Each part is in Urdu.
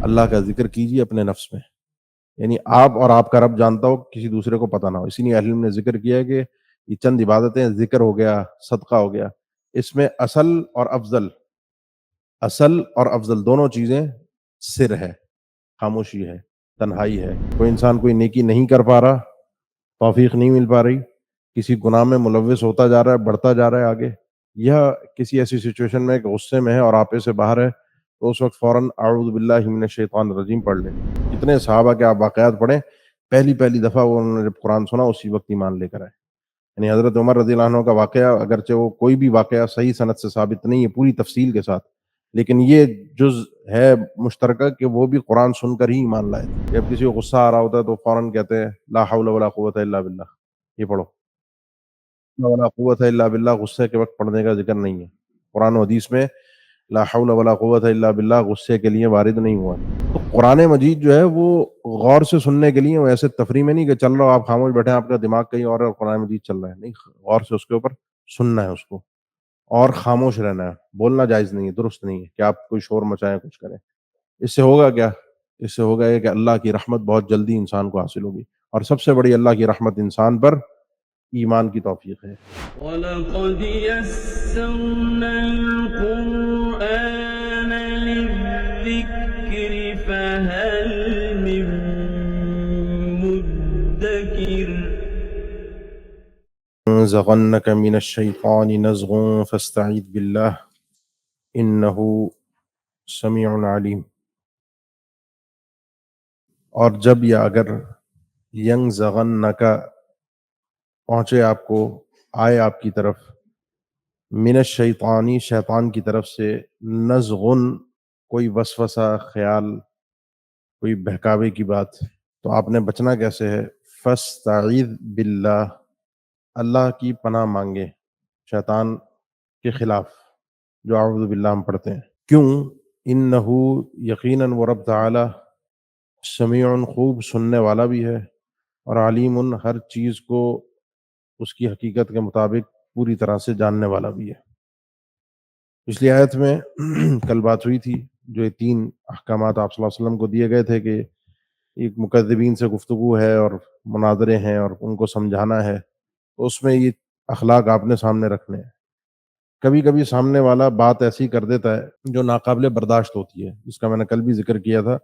اللہ کا ذکر کیجیے اپنے نفس میں، یعنی آپ اور آپ کا رب جانتا ہو، کسی دوسرے کو پتہ نہ ہو۔ اسی لیے اہل علم نے ذکر کیا ہے کہ یہ چند عبادتیں، ذکر ہو گیا، صدقہ ہو گیا، اس میں اصل اور افضل دونوں چیزیں سر ہے، خاموشی ہے، تنہائی ہے۔ کوئی انسان کوئی نیکی نہیں کر پا رہا، توفیق نہیں مل پا رہی، کسی گناہ میں ملوث ہوتا جا رہا ہے، بڑھتا جا رہا ہے آگے، یا کسی ایسی سچویشن میں کہ غصے میں ہے اور آپے سے باہر ہے، تو اس وقت فوراً اعوذ باللہ من الشیطان الرجیم پڑھ لیں۔ کتنے صحابہ کے آپ واقعات پڑھیں، پہلی دفعہ وہ انہوں نے جب قرآن سنا اسی وقت ایمان لے کر آئے۔ یعنی حضرت عمر رضی اللہ عنہ کا واقعہ، اگرچہ وہ کوئی بھی واقعہ صحیح سند سے ثابت نہیں ہے پوری تفصیل کے ساتھ، لیکن یہ جز ہے مشترکہ کہ وہ بھی قرآن سن کر ہی ایمان لائے تھے۔ جب کسی کو غصہ آ رہا ہوتا ہے تو فوراً کہتے ہیں لا حول ولا قوت الا باللہ، یہ پڑھو۔ لا ولا قوت الا باللہ غصے کے وقت پڑھنے کا ذکر نہیں ہے، قرآن و حدیث میں لا حول ولا قوت الا باللہ غصے کے لیے وارد نہیں ہوا۔ تو قرآن مجید جو ہے وہ غور سے سننے کے لیے، ویسے تفریح میں نہیں کہ چل رہا ہو آپ خاموش بیٹھے، آپ کا دماغ کہیں اور ہے اور قرآن مجید چل رہا ہے، نہیں، غور سے اس کے اوپر سننا ہے اس کو، اور خاموش رہنا ہے۔ بولنا جائز نہیں ہے، درست نہیں ہے کہ آپ کوئی شور مچائیں، کچھ کریں۔ اس سے ہوگا کیا؟ اس سے ہوگا یہ کہ اللہ کی رحمت بہت جلدی انسان کو حاصل ہوگی، اور سب سے بڑی اللہ کی رحمت انسان پر ایمان کی توفیق ہے۔ وَلَقَدْ يَسَّرْنَا الْقُرْآنَ لِلذِّكْرِ فَهَلْ مِن مُّدَّكِرٍ ينزغنك من الشيطان نزغ فاستعذ بالله إنه سمیع علیم۔ اور جب یا اگر ینزغنک پہنچے آپ کو، آئے آپ کی طرف، من الشیطانی شیطان کی طرف سے، نزغن کوئی وسوسہ، خیال، کوئی بہکاوے کی بات، تو آپ نے بچنا کیسے ہے؟ فاستعذ باللہ، اللہ کی پناہ مانگے شیطان کے خلاف، جو اعوذ باللہ ہم پڑھتے ہیں۔ کیوں؟ انہو یقیناً وہ رب تعالی سمیع خوب سننے والا بھی ہے، اور علیم ہر چیز کو اس کی حقیقت کے مطابق پوری طرح سے جاننے والا بھی ہے۔ پچھلی آیت میں کل بات ہوئی تھی، جو یہ 3 احکامات آپ صلی اللہ علیہ وسلم کو دیے گئے تھے کہ ایک مکذبین سے گفتگو ہے اور مناظرے ہیں اور ان کو سمجھانا ہے، تو اس میں یہ اخلاق آپ نے سامنے رکھنے ہیں۔ کبھی کبھی سامنے والا بات ایسی کر دیتا ہے جو ناقابل برداشت ہوتی ہے، جس کا میں نے کل بھی ذکر کیا تھا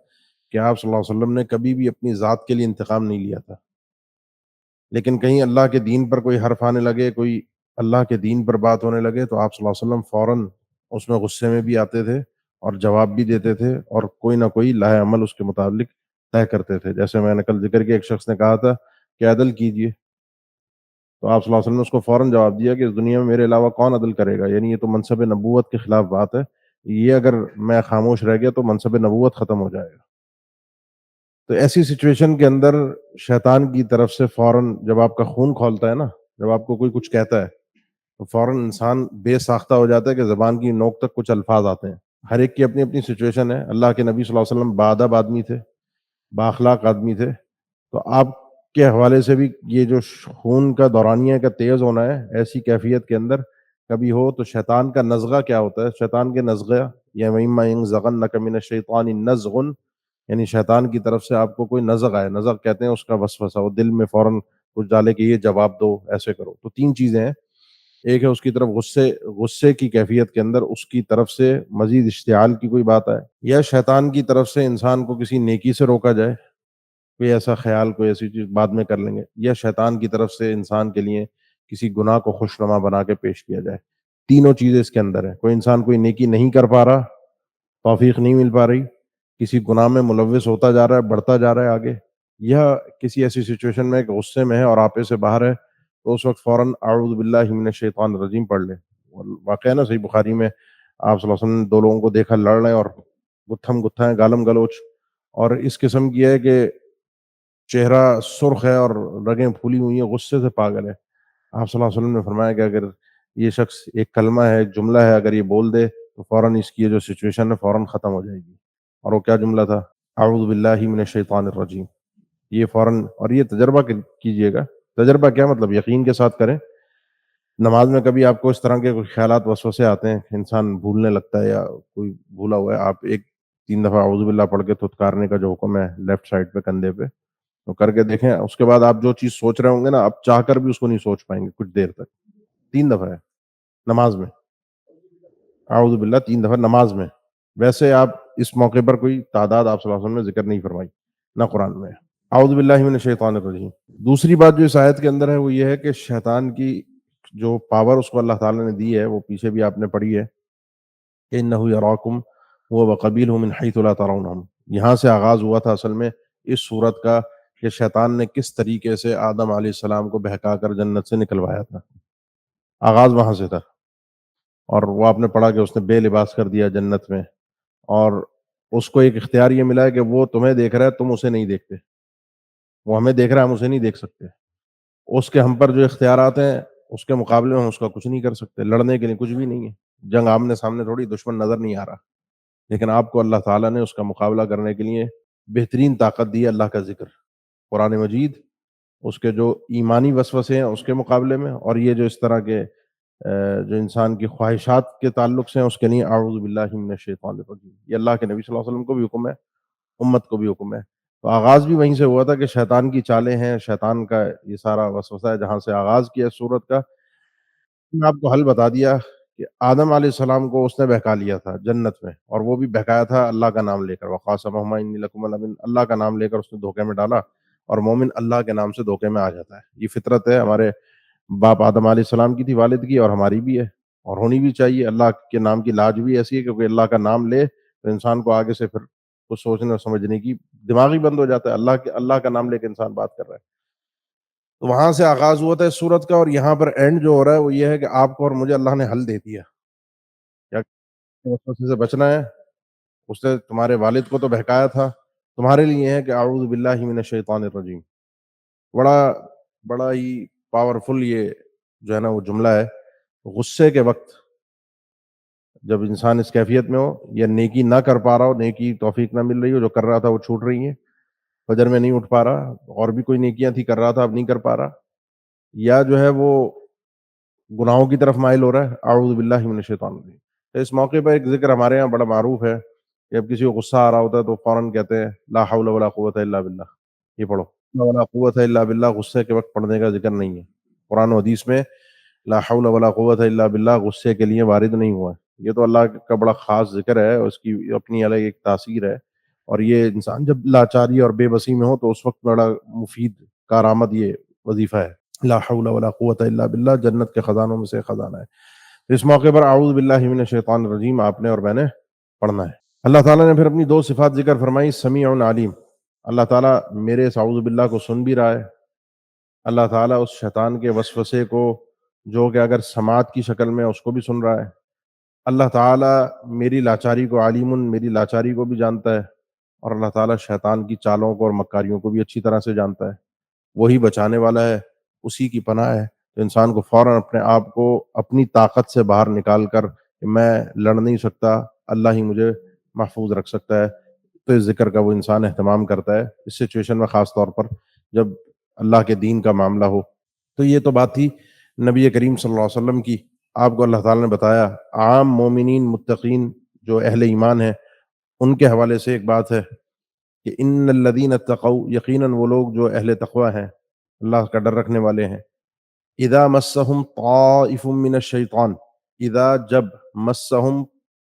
کہ آپ صلی اللہ علیہ وسلم نے کبھی بھی اپنی ذات کے لیے انتقام نہیں لیا تھا، لیکن کہیں اللہ کے دین پر کوئی حرف آنے لگے، کوئی اللہ کے دین پر بات ہونے لگے، تو آپ صلی اللہ علیہ وسلم فوراً اس میں غصے میں بھی آتے تھے اور جواب بھی دیتے تھے، اور کوئی نہ کوئی لاہ عمل اس کے متعلق طے کرتے تھے۔ جیسے میں نے کل ذکر کیا، ایک شخص نے کہا تھا کہ عدل کیجیے، تو آپ صلی اللہ علیہ وسلم نے اس کو فوراً جواب دیا کہ اس دنیا میں میرے علاوہ کون عدل کرے گا، یعنی یہ تو منصب نبوت کے خلاف بات ہے، یہ اگر میں خاموش رہ گیا تو منصب نبوت ختم ہو جائے گا۔ تو ایسی سچویشن کے اندر شیطان کی طرف سے فوراً جب آپ کا خون کھولتا ہے نا، جب آپ کو کوئی کچھ کہتا ہے، تو فوراً انسان بے ساختہ ہو جاتا ہے کہ زبان کی نوک تک کچھ الفاظ آتے ہیں۔ ہر ایک کی اپنی اپنی سچویشن ہے۔ اللہ کے نبی صلی اللہ علیہ وسلم باادب آدمی تھے، بااخلاق آدمی تھے، تو آپ کے حوالے سے بھی یہ جو خون کا دورانیہ کا تیز ہونا ہے، ایسی کیفیت کے اندر کبھی ہو تو شیطان کا نزغہ کیا ہوتا ہے؟ شیطان کے نزغہ یا وَإِمَّا يَنزَغَنَّكَ مِنَ الشَّيْطَانِ نَزْغٌ، یعنی شیطان کی طرف سے آپ کو کوئی نزغ آئے، نزغ کہتے ہیں اس کا وسوسہ، وہ دل میں فوراً کچھ ڈالے کہ یہ جواب دو، ایسے کرو۔ تو 3 چیزیں ہیں، ایک ہے اس کی طرف غصے کی کیفیت کے اندر اس کی طرف سے مزید اشتعال کی کوئی بات آئے، یا شیطان کی طرف سے انسان کو کسی نیکی سے روکا جائے، کوئی ایسا خیال، کوئی ایسی چیز بعد میں کر لیں گے، یا شیطان کی طرف سے انسان کے لیے کسی گناہ کو خوشنما بنا کے پیش کیا جائے۔ تینوں چیزیں اس کے اندر ہیں۔ کوئی انسان کوئی نیکی نہیں کر پا رہا، توفیق نہیں مل پا رہی، کسی گناہ میں ملوث ہوتا جا رہا ہے، بڑھتا جا رہا ہے آگے، یا کسی ایسی سچویشن میں کہ غصے میں ہے اور آپے سے باہر ہے، تو اس وقت فوراً اعوذ باللہ من الشیطان الرجیم پڑھ لے۔ واقعہ نا صحیح بخاری میں آپ صلی اللہ علیہ وسلم نے 2 لوگوں کو دیکھا لڑ رہے ہیں اور گتھم گتھا ہے، گالم گلوچ، اور اس قسم کی ہے کہ چہرہ سرخ ہے اور رگیں پھولی ہوئی ہیں، غصے سے پاگل ہے۔ آپ صلی اللہ علیہ وسلم نے فرمایا کہ اگر یہ شخص ایک کلمہ ہے، ایک جملہ ہے، اگر یہ بول دے تو فوراً اس کی یہ جو سچویشن ہے فوراً ختم ہو جائے گی۔ اور وہ کیا جملہ تھا؟ اعوذ باللہ من الشیطان الرجیم۔ یہ فوراً، اور یہ تجربہ کیجئے گا۔ تجربہ کیا مطلب؟ یقین کے ساتھ کریں۔ نماز میں کبھی آپ کو اس طرح کے کوئی خیالات وسوسے آتے ہیں، انسان بھولنے لگتا ہے یا کوئی بھولا ہوا ہے، آپ ایک 3 دفعہ اعوذ باللہ پڑھ کے تھتکارنے کا جو حکم ہے لیفٹ سائڈ پہ کندھے پہ، تو کر کے دیکھیں. اس کے بعد آپ جو چیز سوچ رہے ہوں گے نا، آپ چاہ کر بھی اس کو نہیں سوچ پائیں گے کچھ دیر تک. 3 دفعہ ہے نماز میں اعوذ باللہ، 3 دفعہ نماز میں. ویسے آپ اس موقع پر کوئی تعداد آپ صلی اللہ علیہ وسلم نے ذکر نہیں فرمائی، نہ قرآن میں. اعوذ باللہ من الشیطان الرجیم. دوسری بات جو اس آیت کے اندر ہے وہ یہ ہے کہ شیطان کی جو پاور اس کو اللہ تعالیٰ نے دی ہے، وہ پیچھے بھی آپ نے پڑھی ہے کہ انہ یراکم هو وقبیلہ من حیث لا ترونہم. یہاں سے آغاز ہوا تھا اصل میں اس صورت کا کہ شیطان نے کس طریقے سے آدم علیہ السلام کو بہکا کر جنت سے نکلوایا تھا. آغاز وہاں سے تھا. اور وہ آپ نے پڑھا کہ اس نے بے لباس کر دیا جنت میں، اور اس کو ایک اختیار یہ ملا ہے کہ وہ تمہیں دیکھ رہا ہے، تم اسے نہیں دیکھتے. وہ ہمیں دیکھ رہا ہے، ہم اسے نہیں دیکھ سکتے. اس کے ہم پر جو اختیارات ہیں اس کے مقابلے میں ہم اس کا کچھ نہیں کر سکتے. لڑنے کے لیے کچھ بھی نہیں ہے. جنگ آمنے سامنے تھوڑی، دشمن نظر نہیں آ رہا. لیکن آپ کو اللہ تعالیٰ نے اس کا مقابلہ کرنے کے لیے بہترین طاقت دی ہے، اللہ کا ذکر. قرآن مجید اس کے جو ایمانی وسوسے ہیں اس کے مقابلے میں، اور یہ جو اس طرح کے جو انسان کی خواہشات کے تعلق سے ہیں اس کے لیے اعوذ باللہ من الشیطان الرجیم. یہ اللہ کے نبی صلی اللہ علیہ وسلم کو بھی حکم ہے، امت کو بھی حکم ہے. تو آغاز بھی وہیں سے ہوا تھا کہ شیطان کی چالیں ہیں، شیطان کا یہ سارا وسوسہ ہے جہاں سے آغاز کیا سورت کا. میں آپ کو حل بتا دیا کہ آدم علیہ السلام کو اس نے بہکا لیا تھا جنت میں، اور وہ بھی بہکایا تھا اللہ کا نام لے کر. وقاسمہما انی لکما لمن، اللہ کا نام لے کر اس نے دھوکے میں ڈالا. اور مومن اللہ کے نام سے دھوکے میں آ جاتا ہے. یہ فطرت ہے ہمارے باپ آدم علیہ السلام کی تھی، والد کی، اور ہماری بھی ہے، اور ہونی بھی چاہیے. اللہ کے نام کی لاج بھی ایسی ہے کیونکہ اللہ کا نام لے تو انسان کو آگے سے پھر کچھ سوچنے اور سمجھنے کی دماغ ہی بند ہو جاتا ہے. اللہ کا نام لے کے انسان بات کر رہا ہے. تو وہاں سے آغاز ہوا تھا اس صورت کا، اور یہاں پر اینڈ جو ہو رہا ہے وہ یہ ہے کہ آپ کو اور مجھے اللہ نے حل دے دیا. کیا وسوسے سے بچنا ہے؟ اس نے تمہارے والد کو تو بہکایا تھا، تمہارے لیے یہ ہے کہ اعوذ باللہ من الشیطان الرجیم. بڑا بڑا ہی پاورفل یہ جو ہے نا وہ جملہ ہے. غصے کے وقت جب انسان اس کیفیت میں ہو، یا نیکی نہ کر پا رہا ہو، نیکی توفیق نہ مل رہی ہو، جو کر رہا تھا وہ چھوٹ رہی ہے، فجر میں نہیں اٹھ پا رہا، اور بھی کوئی نیکیاں تھی کر رہا تھا اب نہیں کر پا رہا، یا جو ہے وہ گناہوں کی طرف مائل ہو رہا ہے، اعوذ باللہ من الشیطان الرجیم. تو اس موقع پہ ایک ذکر ہمارے یہاں بڑا معروف ہے. جب کسی کو غصہ آ رہا ہوتا ہے تو فوراً کہتے ہیں لا حول ولا قوت الا باللہ. یہ پڑھو، لا ولا قوت الا باللہ غصے کے وقت پڑھنے کا ذکر نہیں ہے. قرآن و حدیث میں لا حول ولا قوت الا باللہ غصے کے لیے وارد نہیں ہوا ہے. یہ تو اللہ کا بڑا خاص ذکر ہے، اس کی اپنی الگ ایک تاثیر ہے. اور یہ انسان جب لاچاری اور بے بسی میں ہو تو اس وقت بڑا مفید کارآمد یہ وظیفہ ہے. لا حول ولا قوت الا باللہ جنت کے خزانوں میں سے خزانہ ہے. اس موقع پر اعوذ باللہ من الشیطان الرجیم آپ نے اور میں نے پڑھنا ہے. اللہ تعالیٰ نے پھر اپنی 2 صفات ذکر فرمائی. سمیع علیم، اللہ تعالیٰ میرے اس اعوذ باللہ کو سن بھی رہا ہے. اللہ تعالیٰ اس شیطان کے وسوسے کو جو کہ اگر سماعت کی شکل میں اس کو بھی سن رہا ہے. اللہ تعالیٰ میری لاچاری کو، عالم، میری لاچاری کو بھی جانتا ہے. اور اللہ تعالیٰ شیطان کی چالوں کو اور مکاریوں کو بھی اچھی طرح سے جانتا ہے. وہی بچانے والا ہے، اسی کی پناہ ہے. تو انسان کو فوراً اپنے آپ کو اپنی طاقت سے باہر نکال کر کہ میں لڑ نہیں سکتا، اللہ ہی مجھے محفوظ رکھ سکتا ہے، تو اس ذکر کا وہ انسان اہتمام کرتا ہے اس سچویشن میں، خاص طور پر جب اللہ کے دین کا معاملہ ہو. تو یہ تو بات تھی نبی کریم صلی اللہ علیہ وسلم کی. آپ کو اللہ تعالیٰ نے بتایا عام مومنین متقین جو اہل ایمان ہیں ان کے حوالے سے ایک بات ہے کہ ان الذین اتقوا، یقیناً وہ لوگ جو اہل تقوی ہیں، اللہ کا ڈر رکھنے والے ہیں. اذا مسہم طائف من الشیطان، اذا جب مسہم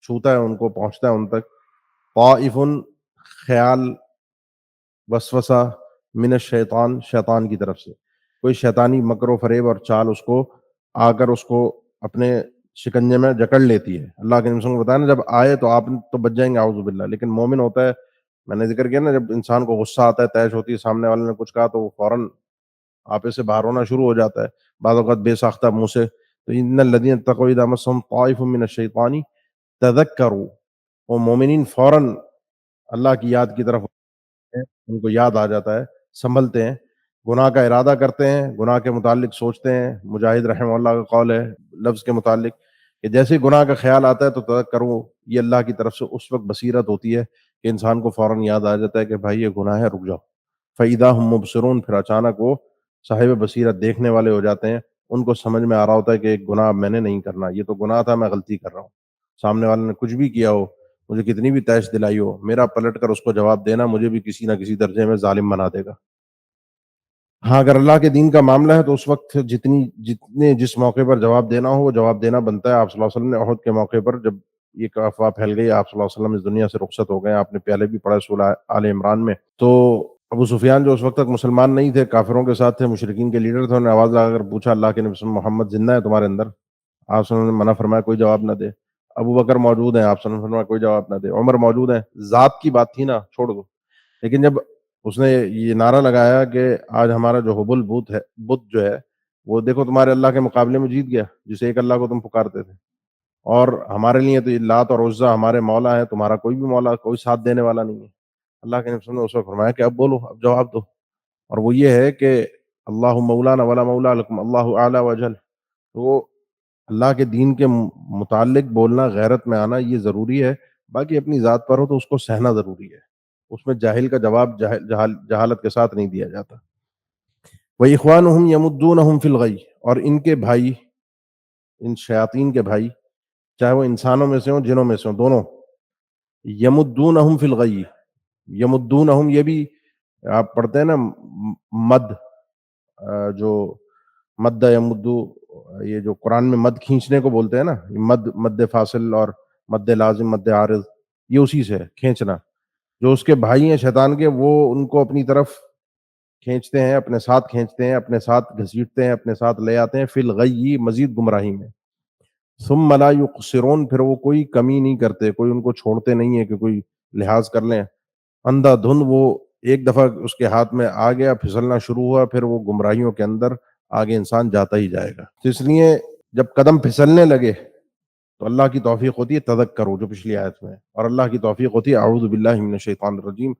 چھوتا ہے ان کو، پہنچتا ہے ان تک، طائف خیال، وسوسہ، من الشیطان شیطان کی طرف سے، کوئی شیطانی مکر و فریب اور چال اس کو آ کر اس کو اپنے شکنجے میں جکڑ لیتی ہے. اللہ کے نبی کو بتایا نا جب آئے تو آپ تو بچ جائیں گے اعوذ باللہ، لیکن مومن ہوتا ہے، میں نے ذکر کیا نا، جب انسان کو غصہ آتا ہے، تیش ہوتی ہے، سامنے والے نے کچھ کہا تو وہ فوراً آپے سے باہر ہونا شروع ہو جاتا ہے، بعض اوقات بے ساختہ منہ سے. تو ان الذین اتقوا اذا مسهم طائف من الشیطان تذکروا، وہ مومنین فوراً اللہ کی یاد کی طرف ہیں، ان کو یاد آ جاتا ہے، سنبھلتے ہیں، گناہ کا ارادہ کرتے ہیں، گناہ کے متعلق سوچتے ہیں. مجاہد رحمہ اللہ کا قول ہے لفظ کے متعلق کہ جیسے گناہ کا خیال آتا ہے تو تذکروا، یہ اللہ کی طرف سے اس وقت بصیرت ہوتی ہے کہ انسان کو فوراً یاد آ جاتا ہے کہ بھائی یہ گناہ ہے، رک جاؤ. فَإِذَا هُمْ مُبْصِرُونَ، پھر اچانک وہ صاحب بصیرت دیکھنے والے ہو جاتے ہیں. ان کو سمجھ میں آ رہا ہوتا ہے کہ ایک گناہ میں نے نہیں کرنا، یہ تو گناہ تھا، میں غلطی کر رہا ہوں. سامنے والے نے کچھ بھی کیا ہو مجھے کتنی بھی تیش دلائی ہو، میرا پلٹ کر اس کو جواب دینا مجھے بھی کسی نہ کسی درجے میں ظالم بنا دے گا۔ ہاں اگر اللہ کے دین کا معاملہ ہے تو اس وقت جتنے جس موقع پر جواب دینا ہو وہ جواب دینا بنتا ہے۔ آپ صلی اللہ علیہ وسلم نے احد کے موقع پر جب یہ افواہ پھیل گئی، آپ صلی اللہ علیہ وسلم اس دنیا سے رخصت ہو گئے، آپ نے پہلے بھی پڑھا سورہ آل عمران میں، تو ابو سفیان جو اس وقت تک مسلمان نہیں تھے، کافروں کے ساتھ تھے، مشرکین کے لیڈر تھے، انہوں نے آواز لگا کر پوچھا اللہ کے نبی صلی اللہ علیہ وسلم محمد زندہ ہے تمہارے اندر؟ آپ صلی اللہ علیہ وسلم نے منع فرمایا کوئی جواب نہ دے۔ ابو بکر موجود ہیں، آپ صلی اللہ علیہ وسلم نے فرمایا کوئی جواب نہ دے۔ عمر موجود ہیں، ذات کی بات تھی نا، چھوڑ دو۔ لیکن جب اس نے یہ نعرہ لگایا کہ آج ہمارا جو حبل بت جو ہے وہ دیکھو تمہارے اللہ کے مقابلے میں جیت گیا، جس ایک اللہ کو تم پکارتے تھے، اور ہمارے لیے تو یہ لات اور عزا ہمارے مولا ہے، تمہارا کوئی بھی مولا کوئی ساتھ دینے والا نہیں ہے۔ اللہ کے نبی نے اس وقت فرمایا کہ اب بولو، اب جواب دو، اور وہ یہ ہے کہ اللہ مولانا ولا مولا لکم اللہ اعلی وجل۔ تو اللہ کے دین کے متعلق بولنا، غیرت میں آنا یہ ضروری ہے، باقی اپنی ذات پر ہو تو اس کو سہنا ضروری ہے، اس میں جاہل کا جواب جہالت کے ساتھ نہیں دیا جاتا۔ وَإِخْوَانُهُمْ يَمُدُّونَهُمْ فِي الْغَيِّ، اور ان کے بھائی، ان شیاطین کے بھائی، چاہے وہ انسانوں میں سے ہوں جنوں میں سے ہوں، دونوں، یمدونہم فی الغی، یمدونہم یہ بھی آپ پڑھتے ہیں نا مد، جو مد یمدو، یہ جو قرآن میں مد کھینچنے کو بولتے ہیں نا، مد فاصل اور مد لازم، مد عارض، یہ اسی سے ہے، کھینچنا۔ جو اس کے بھائی ہیں شیطان کے، وہ ان کو اپنی طرف کھینچتے ہیں، اپنے ساتھ کھینچتے ہیں، اپنے ساتھ گھسیٹتے ہیں، اپنے ساتھ لے آتے ہیں، فی الغی مزید گمراہی میں۔ ثم لا یقصرون، پھر وہ کوئی کمی نہیں کرتے، کوئی ان کو چھوڑتے نہیں ہے کہ کوئی لحاظ کر لیں۔ اندھا دھند وہ ایک دفعہ اس کے ہاتھ میں آ گیا، پھسلنا شروع ہوا، پھر وہ گمراہیوں کے اندر آگے انسان جاتا ہی جائے گا۔ تو اس لیے جب قدم پھسلنے لگے تو اللہ کی توفیق ہوتی ہے تذکرو، جو پچھلی آیت میں ہے، اور اللہ کی توفیق ہوتی ہے اعوذ باللہ من الشیطان الرجیم۔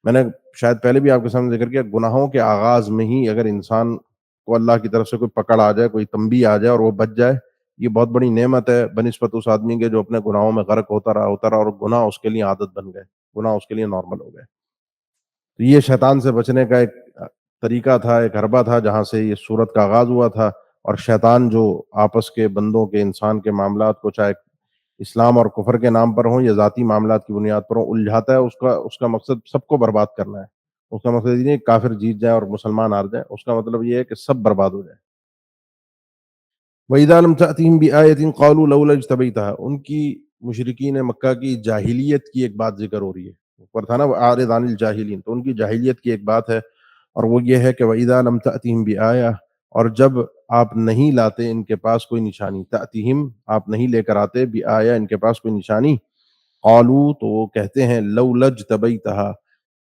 میں نے شاید پہلے بھی آپ کے سامنے ذکر کیا، گناہوں کے آغاز میں ہی اگر انسان کو اللہ کی طرف سے کوئی پکڑ آ جائے، کوئی تنبیہ آ جائے اور وہ بچ جائے، یہ بہت بڑی نعمت ہے بنسبت اس آدمی کے جو اپنے گناہوں میں غرق ہوتا رہا اور گناہ اس کے لیے عادت بن گئے، گناہ اس کے لیے نارمل ہو گئے۔ تو یہ شیطان سے بچنے کا ایک طریقہ تھا، ایک حربہ تھا جہاں سے یہ سورت کا آغاز ہوا تھا۔ اور شیطان جو آپس کے بندوں کے، انسان کے معاملات کو، چاہے اسلام اور کفر کے نام پر ہوں یا ذاتی معاملات کی بنیاد پر ہوں، الجھاتا ہے، اس کا مقصد سب کو برباد کرنا ہے۔ اس کا مقصد یہ نہیں کہ کافر جیت جائے اور مسلمان ہار جائے، اس کا مطلب یہ ہے کہ سب برباد ہو جائے۔ وَإِذَا لَمْ تَأْتِهِمْ بِآيَةٍ قَالُوا لَوْلَا اجْتَبَيْتَهَا، ان کی مشرکین مکہ کی جاہلیت کی ایک بات ذکر ہو رہی ہے، اوپر تھا نا وَأَعْرِضْ عَنِ الْجَاهِلِينَ، تو ان کی جاہلیت کی ایک بات ہے، اور وہ یہ ہے کہ وَإِذَا لَمْ تَأْتِهِمْ بِآيَةٍ، اور جب آپ نہیں لاتے ان کے پاس کوئی نشانی، تأتیہم آپ نہیں لے کر آتے، بِآيَةٍ ان کے پاس کوئی نشانی، قالوا تو وہ کہتے ہیں لولا اجتبیتہا،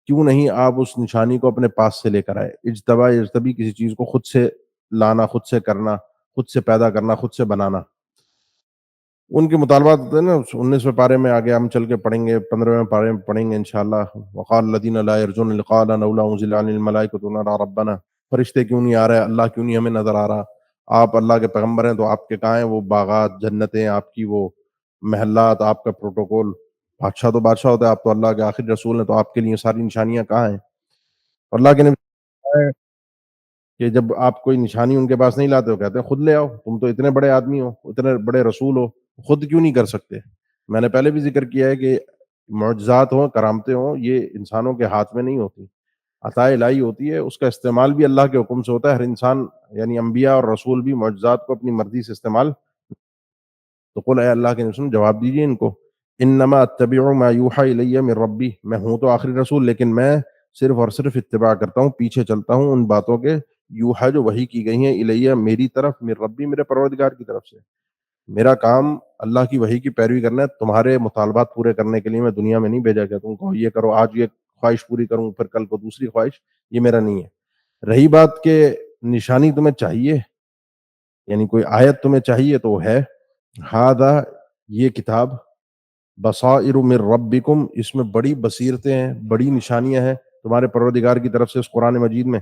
کیوں نہیں آپ اس نشانی کو اپنے پاس سے لے کر آئے۔ اجتبا یجتبی کسی چیز کو خود سے لانا، خود سے کرنا، خود سے پیدا کرنا، خود سے بنانا۔ ان کے مطالبات ہوتے ہیں نا، 19ویں پارے میں آگے ہم چل کے پڑھیں گے، 15ویں پارے میں پڑھیں گے انشاءاللہ۔ وقال الذین لا یرجون لقاءنا لولا انزل علی الملائکۃ نرى ربنا، فرشتے کیوں نہیں آ رہے، اللہ کیوں نہیں ہمیں نظر آ رہا۔ آپ اللہ کے پیغمبر ہیں تو آپ کے کہاں ہیں وہ باغات، جنتیں، آپ کی وہ محلات، آپ کا پروٹوکول؟ بادشاہ تو بادشاہ ہوتا ہے، آپ تو اللہ کے آخری رسول ہیں، تو آپ کے لیے ساری نشانیاں کہاں ہیں؟ اور اللہ کے نبی کہ جب آپ کوئی نشانی ان کے پاس نہیں لاتے ہو، کہتے ہیں خود لے آؤ، تم تو اتنے بڑے آدمی ہو، اتنے بڑے رسول ہو، خود کیوں نہیں کر سکتے؟ میں نے پہلے بھی ذکر کیا ہے کہ معجزات ہوں، کرامتیں ہوں، یہ انسانوں کے ہاتھ میں نہیں ہوتی، عطا الہی ہوتی ہے، اس کا استعمال بھی اللہ کے حکم سے ہوتا ہے۔ ہر انسان یعنی انبیاء اور رسول بھی معجزات کو اپنی مرضی سے استعمال، تو قل اے اللہ کے رسول جواب دیجیے ان کو، انما اتبع ما یوحى الی من ربی، میں ہوں تو آخری رسول لیکن میں صرف اور صرف اتباع کرتا ہوں، پیچھے چلتا ہوں ان باتوں کے، یوحى جو وحی کی گئی ہیں، الیہ میری طرف، من ربی میرے پروردگار کی طرف سے۔ میرا کام اللہ کی وحی کی پیروی کرنا ہے، تمہارے مطالبات پورے کرنے کے لیے میں دنیا میں نہیں بھیجا کہ تم کو یہ کرو، آج یہ خواہش پوری کروں پھر کل کو دوسری خواہش، یہ میرا نہیں ہے۔ رہی بات کہ نشانی تمہیں چاہیے، یعنی کوئی آیت تمہیں چاہیے تو وہ ہے ہذا، یہ کتاب، بصائر من ربکم، اس میں بڑی بصیرتیں ہیں، بڑی نشانیاں ہیں تمہارے پروردگار کی طرف سے اس قرآن مجید میں،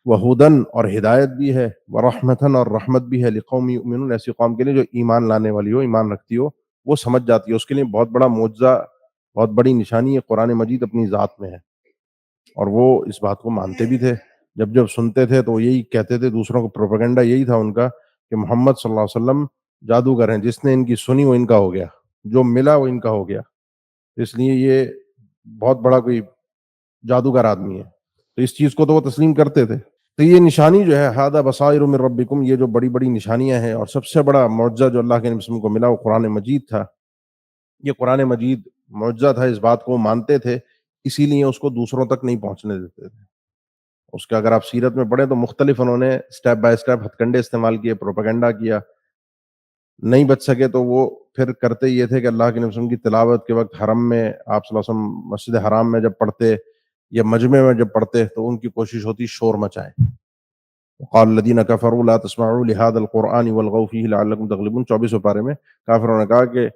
وہدن اور ہدایت بھی ہے، ورحمتن اور رحمت بھی ہے، لقوم یؤمنون ایسی قوم کے لیے جو ایمان لانے والی ہو، ایمان رکھتی ہو، وہ سمجھ جاتی ہے، اس کے لیے بہت بڑا معجزہ، بہت بڑی نشانی ہے قرآن مجید اپنی ذات میں ہے، اور وہ اس بات کو مانتے بھی تھے۔ جب سنتے تھے تو یہی کہتے تھے دوسروں کو، پروپیگنڈا یہی تھا ان کا کہ محمد صلی اللہ علیہ وسلم جادوگر ہیں، جس نے ان کی سنی وہ ان کا ہو گیا، جو ملا وہ ان کا ہو گیا۔ اس لیے یہ بہت بڑا کوئی جادوگر آدمی ہے، تو اس چیز کو تو وہ تسلیم کرتے تھے۔ تو یہ نشانی جو ہے ہادہ بصائر من ربکم، یہ جو بڑی بڑی نشانیاں ہیں، اور سب سے بڑا معجزہ جو اللہ کے نبی صلی اللہ علیہ وسلم کو ملا وہ قرآن مجید تھا۔ یہ قرآن مجید معجزہ تھا، اس بات کو مانتے تھے، اسی لیے اس کو دوسروں تک نہیں پہنچنے دیتے تھے۔ اس کا اگر آپ سیرت میں پڑھیں تو مختلف انہوں نے سٹیپ بائی سٹیپ ہتھ کنڈے استعمال کیے، پروپیگنڈا کیا، نہیں بچ سکے تو وہ پھر کرتے یہ تھے کہ اللہ کے نبی صلی اللہ علیہ وسلم کی تلاوت کے وقت حرم میں آپ صلی اللہ علیہ وسلم مسجد حرام میں جب پڑھتے یا مجمع میں جب پڑھتے تو ان کی کوشش ہوتی شور مچائیں۔ وقال الذين كفروا لا تسمعوا لهذا القرآن والغوا فيه لعلكم تغلبون، 24 پارے میں کافروں نے کہا کہ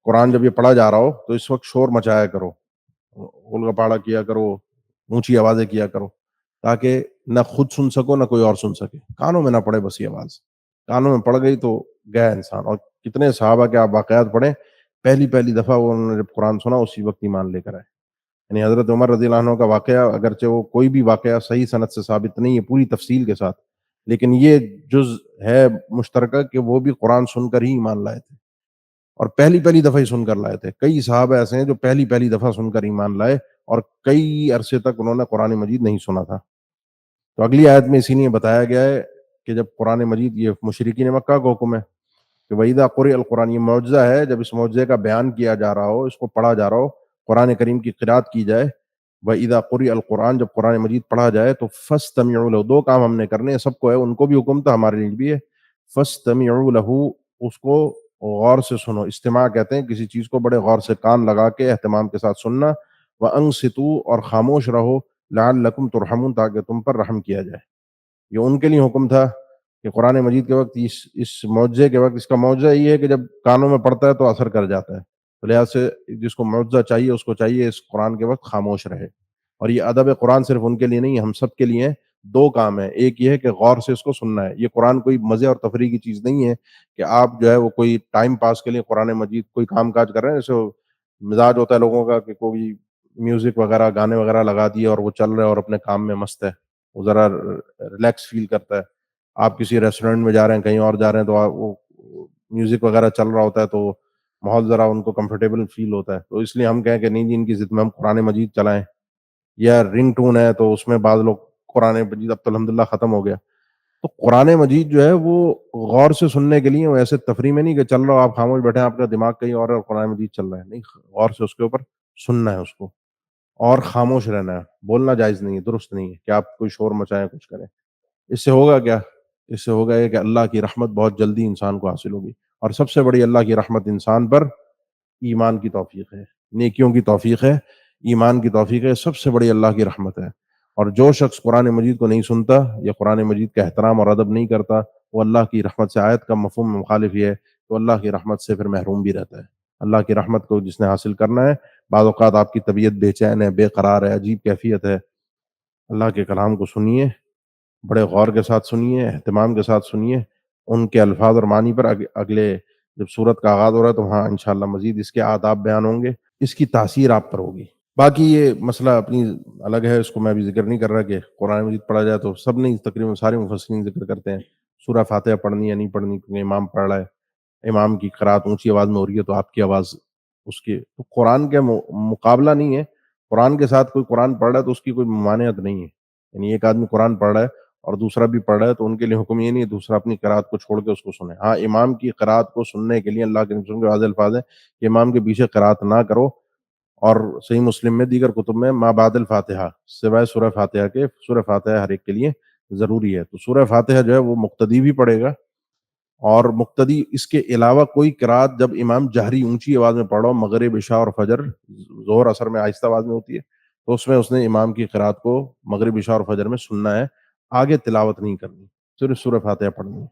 قرآن جب یہ پڑھا جا رہا ہو تو اس وقت شور مچایا کرو، اولگا پاڑا کیا کرو، اونچی آوازیں کیا کرو، تاکہ نہ خود سن سکو نہ کوئی اور سن سکے، کانوں میں نہ پڑے بس یہ آواز، کانوں میں پڑ گئی تو گیا انسان۔ اور کتنے صحابہ کے آپ واقعات پڑھیں، پہلی دفعہ وہ انہوں نے جب قرآن سنا اسی وقت ایمان لے کر آئے۔ یعنی حضرت عمر رضی اللہ عنہ کا واقعہ، اگرچہ وہ کوئی بھی واقعہ صحیح سند سے ثابت نہیں ہے پوری تفصیل کے ساتھ، لیکن یہ جز ہے مشترکہ کہ وہ بھی قرآن سن کر ہی ایمان لائے تھے، اور پہلی دفعہ ہی سن کر لائے تھے۔ کئی صحابہ ایسے ہیں جو پہلی دفعہ سن کر ایمان لائے، اور کئی عرصے تک انہوں نے قرآن مجید نہیں سنا تھا۔ تو اگلی آیت میں اسی لیے بتایا گیا ہے کہ جب قرآن مجید، یہ مشرکین مکہ کو حکم ہے کہ وَإِذَا قُرِئَ الْقُرْآنُ، یہ معجزہ ہے، جب اس معجزے کا بیان کیا جا رہا ہو، اس کو پڑھا جا رہا ہو، قرآن کریم کی قرات کی جائے، وَإِذَا قُرِئَ الْقُرْآنُ، جب قرآن مجید پڑھا جائے تو فَاسْتَمِعُوا لَهُ، دو کام ہم نے کرنے ہیں، سب کو ہے، ان کو بھی حکم تھا، ہمارے لیے بھی ہے، فَاسْتَمِعُوا لَهُ، اس کو غور سے سنو۔ استماع کہتے ہیں کسی چیز کو بڑے غور سے کان لگا کے اہتمام کے ساتھ سننا، وَأَنصِتُوا، اور خاموش رہو، لَعَلَّكُمْ تُرْحَمُونَ، تاکہ تم پر رحم کیا جائے۔ یہ ان کے لیے حکم تھا کہ قرآن مجید کے وقت، اس معجزے کے وقت، اس کا معجزہ یہ ہے کہ جب کانوں میں پڑتا ہے تو اثر کر جاتا ہے، تو لہٰذا سے جس کو معجزہ چاہیے اس کو چاہیے اس قرآن کے وقت خاموش رہے۔ اور یہ ادب قرآن صرف ان کے لیے نہیں ہے، ہم سب کے لیے ہیں۔ دو کام ہیں، ایک یہ ہے کہ غور سے اس کو سننا ہے، یہ قرآن کوئی مزے اور تفریح کی چیز نہیں ہے کہ آپ جو ہے وہ کوئی ٹائم پاس کے لیے قرآن مجید کوئی کام کاج کر رہے ہیں، جیسے مزاج ہوتا ہے لوگوں کا کہ کوئی میوزک وغیرہ گانے وغیرہ لگا دیے اور وہ چل رہے اور اپنے کام میں مست ہے، وہ ذرا ریلیکس فیل کرتا ہے۔ آپ کسی ریسٹورینٹ میں جا رہے ہیں، کہیں اور جا رہے ہیں، تو وہ میوزک وغیرہ چل رہا ہوتا ہے تو ماحول ذرا ان کو کمفرٹیبل فیل ہوتا ہے، تو اس لیے ہم کہیں کہ نہیں جی، ان کی ضد میں ہم قرآن مجید چلائیں۔ یا رنگ ٹون ہے تو اس میں بعض لوگ قرآن مجید، اب تو الحمدللہ ختم ہو گیا، تو قرآن مجید جو ہے وہ غور سے سننے کے لیے، ویسے تفریح میں نہیں کہ چل رہا ہو آپ خاموش بیٹھے ہیں، آپ کا دماغ کہیں اور ہے اور قرآن مجید چل رہا ہے، نہیں، غور سے اس کے اوپر سننا ہے اس کو، اور خاموش رہنا ہے، بولنا جائز نہیں ہے، درست نہیں ہے کہ آپ کوئی شور مچائیں، کچھ کریں۔ اس سے ہوگا کیا؟ اس سے ہوگا یہ کہ اللہ کی رحمت بہت جلدی انسان کو حاصل ہوگی، اور سب سے بڑی اللہ کی رحمت انسان پر ایمان کی توفیق ہے، نیکیوں کی توفیق ہے، ایمان کی توفیق ہے، سب سے بڑی اللہ کی رحمت ہے۔ اور جو شخص قرآن مجید کو نہیں سنتا یا قرآن مجید کا احترام اور ادب نہیں کرتا، وہ اللہ کی رحمت سے، آیت کا مفہوم مخالف یہ ہے تو اللہ کی رحمت سے پھر محروم بھی رہتا ہے۔ اللہ کی رحمت کو جس نے حاصل کرنا ہے، بعض اوقات آپ کی طبیعت بے چین ہے، بے قرار ہے، عجیب کیفیت ہے، اللہ کے کلام کو سنیے، بڑے غور کے ساتھ سنیے، اہتمام کے ساتھ سنیے، ان کے الفاظ اور معنی پر اگلے جب سورت کا آغاز ہو رہا ہے تو وہاں انشاءاللہ مزید اس کے آداب بیان ہوں گے، اس کی تاثیر آپ پر ہوگی۔ باقی یہ مسئلہ اپنی الگ ہے، اس کو میں بھی ذکر نہیں کر رہا کہ قرآن مجید پڑھا جائے تو سب نہیں، تقریباً سارے مفسرین ذکر کرتے ہیں سورہ فاتحہ پڑھنی یا نہیں پڑھنی، کیونکہ امام پڑھ رہا ہے، امام کی قرات اونچی آواز میں ہو رہی ہے تو آپ کی آواز اس کی تو قرآن کے مقابلہ نہیں ہے، قرآن کے ساتھ کوئی قرآن پڑھ رہا ہے تو اس کی کوئی ممانعت نہیں ہے۔ یعنی ایک آدمی قرآن پڑھ رہا ہے اور دوسرا بھی پڑھ رہا ہے تو ان کے لیے حکم یہ نہیں ہے دوسرا اپنی قرات کو چھوڑ کے اس کو سنے۔ ہاں، امام کی قرات کو سننے کے لیے اللہ کے رسول کے واضح الفاظ ہیں کہ امام کے پیچھے قرات نہ کرو، اور صحیح مسلم میں، دیگر کتب میں، ما بعد الفاتحہ، سوائے سورہ فاتحہ کے، سورہ فاتحہ ہر ایک کے لیے ضروری ہے، تو سورہ فاتحہ جو ہے وہ مقتدی بھی پڑھے گا، اور مقتدی اس کے علاوہ کوئی قرات جب امام جہری اونچی آواز میں پڑھو، مغرب، عشاء اور فجر، ظہر اثر میں آہستہ آواز میں ہوتی ہے، تو اس میں اس نے امام کی قرات کو مغرب، عشاء اور فجر میں سننا ہے، آگے تلاوت نہیں کرنی، صرف سورہ فاتحہ پڑھنی ہے۔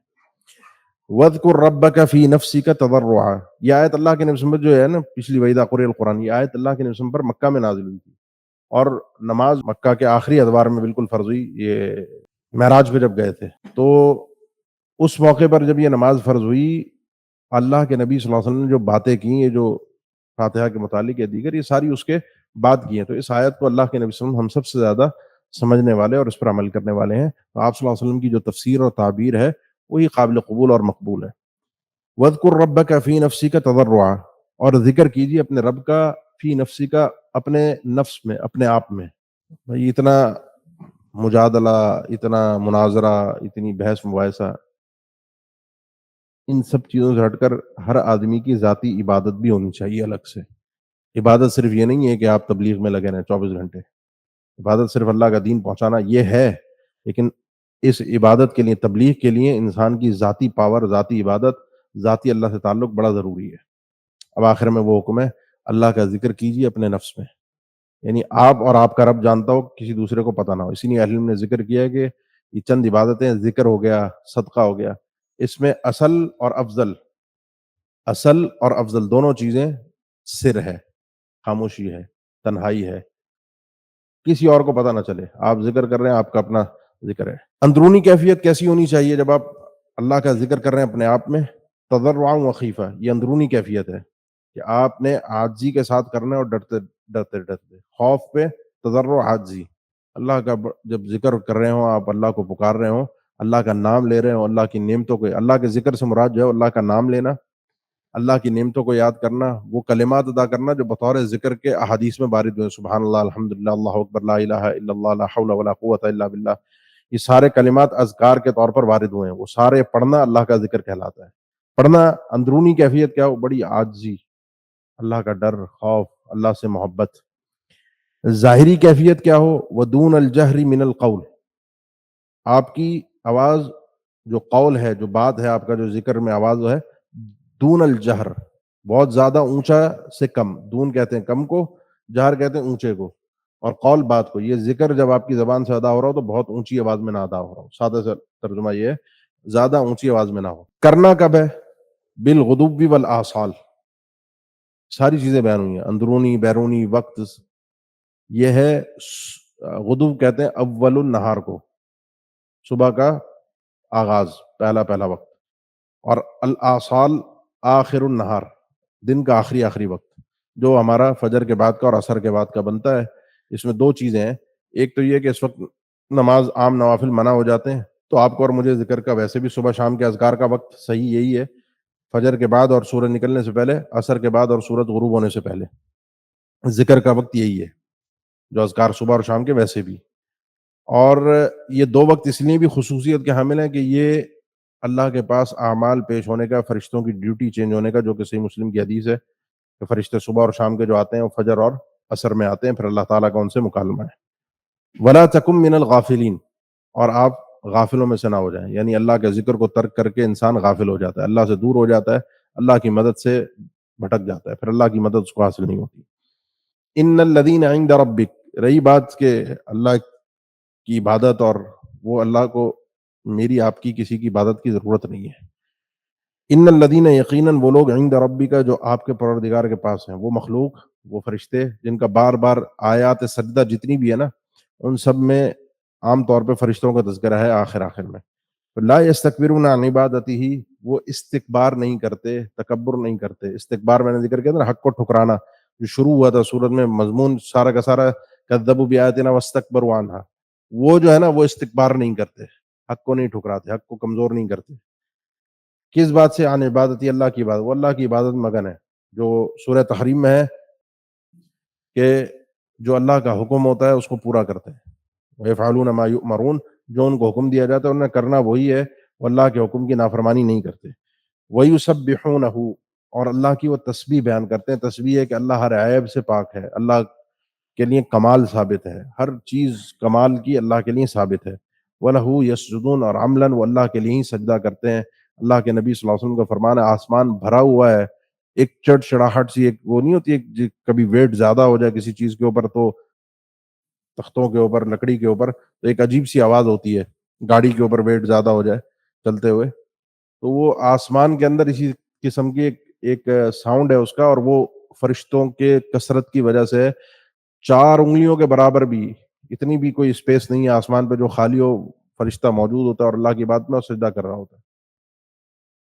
وَاذْكُرْ رَبَّكَ فِي نَفْسِكَ تَضَرُّعًا، یہ آیت اللہ کے نبی پر جو ہے نا، پچھلی وَإِذَا قُرِئَ الْقُرْآنُ، یہ آیت اللہ کے نبی پر مکہ میں نازل ہوئی تھی، اور نماز مکہ کے آخری ادوار میں بالکل فرض ہوئی، یہ معراج پہ جب گئے تھے تو اس موقع پر جب یہ نماز فرض ہوئی، اللہ کے نبی صلی اللہ علیہ وسلم نے جو باتیں کی، یہ جو فاتحہ کے متعلق یا دیگر، یہ ساری اس کے بعد کی ہیں، تو اس آیت کو اللہ کے نبی صلی اللہ علیہ وسلم ہم سب سے زیادہ سمجھنے والے اور اس پر عمل کرنے والے ہیں، تو آپ صلی اللہ علیہ وسلم کی جو تفسیر اور تعبیر ہے وہی قابل قبول اور مقبول ہے۔ وَاذْكُرْ رَبَّكَ فِي نَفْسِكَ تَضَرُّعًا، اور ذکر کیجیے اپنے رب کا فی نفسی کا، اپنے نفس میں، اپنے آپ میں. بھائی اتنا مجادلہ، اتنا مناظرہ، اتنی بحث مباحثہ، ان سب چیزوں سے ہٹ کر ہر آدمی کی ذاتی عبادت بھی ہونی چاہیے الگ سے. عبادت صرف یہ نہیں ہے کہ آپ تبلیغ میں لگے رہیں 24 گھنٹے. عبادت صرف اللہ کا دین پہنچانا یہ ہے، لیکن اس عبادت کے لیے، تبلیغ کے لیے انسان کی ذاتی پاور، ذاتی عبادت، ذاتی اللہ سے تعلق بڑا ضروری ہے. اب آخر میں وہ حکم ہے اللہ کا ذکر کیجیے اپنے نفس میں، یعنی آپ اور آپ کا رب جانتا ہو، کسی دوسرے کو پتہ نہ ہو. اسی لیے اہل علم نے ذکر کیا ہے کہ یہ چند عبادتیں، ذکر ہو گیا، صدقہ ہو گیا، اس میں اصل اور افضل دونوں چیزیں سر ہے، خاموشی ہے، تنہائی ہے، کسی اور کو پتہ نہ چلے. آپ ذکر کر رہے ہیں، آپ کا اپنا ذکر ہے. اندرونی کیفیت کیسی ہونی چاہیے جب آپ اللہ کا ذکر کر رہے ہیں اپنے آپ میں؟ تضرعا و خیفہ، یہ اندرونی کیفیت ہے کہ آپ نے عاجزی کے ساتھ کرنا ہے، اور ڈرتے ڈرتے ڈرتے، خوف پہ تضرع و عاجزی. اللہ کا جب ذکر کر رہے ہوں، آپ اللہ کو پکار رہے ہوں، اللہ کا نام لے رہے ہوں، اللہ کی نعمتوں کو، اللہ کے ذکر سے مراد جو ہے اللہ کا نام لینا، اللہ کی نعمتوں کو یاد کرنا، وہ کلمات ادا کرنا جو بطور ذکر کے احادیث میں وارد ہوئے، سبحان اللہ، الحمدللہ، اللہ اکبر، لا الہ الا اللہ، لا حول ولا قوت الا باللہ. یہ سارے کلمات اذکار کے طور پر وارد ہوئے ہیں، وہ سارے پڑھنا اللہ کا ذکر کہلاتا ہے. پڑھنا اندرونی کیفیت کیا ہو؟ بڑی عاجزی، اللہ کا ڈر، خوف، اللہ سے محبت. ظاہری کیفیت کیا ہو؟ ودون الجہر من القول، آپ کی آواز جو قول ہے، جو بات ہے، آپ کا جو ذکر میں آواز ہے، دون الجہر، بہت زیادہ اونچا سے کم. دون کہتے ہیں کم کو، جہر کہتے ہیں اونچے کو، اور قول بات کو. یہ ذکر جب آپ کی زبان سے ادا ہو رہا ہو تو بہت اونچی آواز میں نہ ادا ہو رہا ہو. سادہ سا ترجمہ یہ ہے، زیادہ اونچی آواز میں نہ ہو. کرنا کب ہے؟ بالغدو والآصال. ساری چیزیں بیان ہوئی ہیں، اندرونی، بیرونی، وقت. یہ ہے غدو کہتے ہیں اول النہار کو، صبح کا آغاز، پہلا وقت. اور الآصال آخر النہار، دن کا آخری وقت، جو ہمارا فجر کے بعد کا اور عصر کے بعد کا بنتا ہے. اس میں دو چیزیں ہیں. ایک تو یہ کہ اس وقت نماز، عام نوافل منع ہو جاتے ہیں، تو آپ کو اور مجھے ذکر کا ویسے بھی صبح شام کے اذکار کا وقت صحیح یہی ہے، فجر کے بعد اور سورج نکلنے سے پہلے، عصر کے بعد اور سورج غروب ہونے سے پہلے. ذکر کا وقت یہی ہے، جو اذکار صبح اور شام کے ویسے بھی. اور یہ دو وقت اس لیے بھی خصوصیت کے حامل ہیں کہ یہ اللہ کے پاس اعمال پیش ہونے کا، فرشتوں کی ڈیوٹی چینج ہونے کا، جو کہ صحیح مسلم کی حدیث ہے کہ فرشتے صبح اور شام کے جو آتے ہیں وہ فجر اور عصر میں آتے ہیں، پھر اللہ تعالیٰ کا ان سے مکالمہ ہے. ولا تکم من الغافلین، اور آپ غافلوں میں سے نہ ہو جائیں. یعنی اللہ کے ذکر کو ترک کر کے انسان غافل ہو جاتا ہے، اللہ سے دور ہو جاتا ہے، اللہ کی مدد سے بھٹک جاتا ہے، پھر اللہ کی مدد اس کو حاصل نہیں ہوتی. ان الذین عند ربک، رہی بات کہ اللہ کی عبادت، اور وہ اللہ کو، میری آپ کی کسی کی عبادت کی ضرورت نہیں ہے. ان الذین، یقیناً وہ لوگ، عند ربک، جو آپ کے پروردگار کے پاس ہیں، وہ مخلوق، وہ فرشتے جن کا بار بار آیات سجدہ جتنی بھی ہے نا، ان سب میں عام طور پہ فرشتوں کا تذکرہ ہے آخر میں. لا یستکبرون عن عبادتہ، وہ استکبار نہیں کرتے، تکبر نہیں کرتے. استکبار میں نے ذکر کیا تھا نا، حق کو ٹھکرانا، جو شروع ہوا تھا سورت میں، مضمون سارا کا سارا کذبوا بآیاتنا واستکبروا عنہا. وہ جو ہے نا، وہ استکبار نہیں کرتے، حق کو نہیں ٹھکراتے، حق کو کمزور نہیں کرتے. کس بات سے؟ عن عبادتی، اللہ کی عبادت. وہ اللہ کی عبادت میں مگن ہے، جو سورہ تحریم میں ہے کہ جو اللہ کا حکم ہوتا ہے اس کو پورا کرتے ہیں. وَيَفْعَلُونَ مَا يُؤْمَرُونَ، جو ان کو حکم دیا جاتا ہے انہیں کرنا وہی ہے، وہ اللہ کے حکم کی نافرمانی نہیں کرتے. وَيُسَبِّحُونَهُ، اور اللہ کی وہ تسبیح بیان کرتے ہیں. تسبیح ہے کہ اللہ ہر عیب سے پاک ہے، اللہ کے لیے کمال ثابت ہے، ہر چیز کمال کی اللہ کے لیے ثابت ہے. وَلَهُ يَسْجُدُونَ، اور عملاً وہ اللہ کے لیے ہی سجدہ کرتے ہیں. اللہ کے نبی صلی اللہ علیہ وسلم کا فرمان ہے، آسمان بھرا ہوا ہے، ایک چڑچڑاہٹ سی، ایک وہ نہیں ہوتی، ایک کبھی ویٹ زیادہ ہو جائے کسی چیز کے اوپر، تو تختوں کے اوپر، لکڑی کے اوپر، تو ایک عجیب سی آواز ہوتی ہے. گاڑی کے اوپر ویٹ زیادہ ہو جائے چلتے ہوئے، تو وہ آسمان کے اندر اسی قسم کی ایک ساؤنڈ ہے اس کا، اور وہ فرشتوں کے کثرت کی وجہ سے 4 انگلیوں کے برابر بھی، اتنی بھی کوئی اسپیس نہیں ہے آسمان پہ جو خالی ہو، فرشتہ موجود ہوتا ہے اور اللہ کی عبادت میں اور سجدہ کر رہا ہوتا ہے.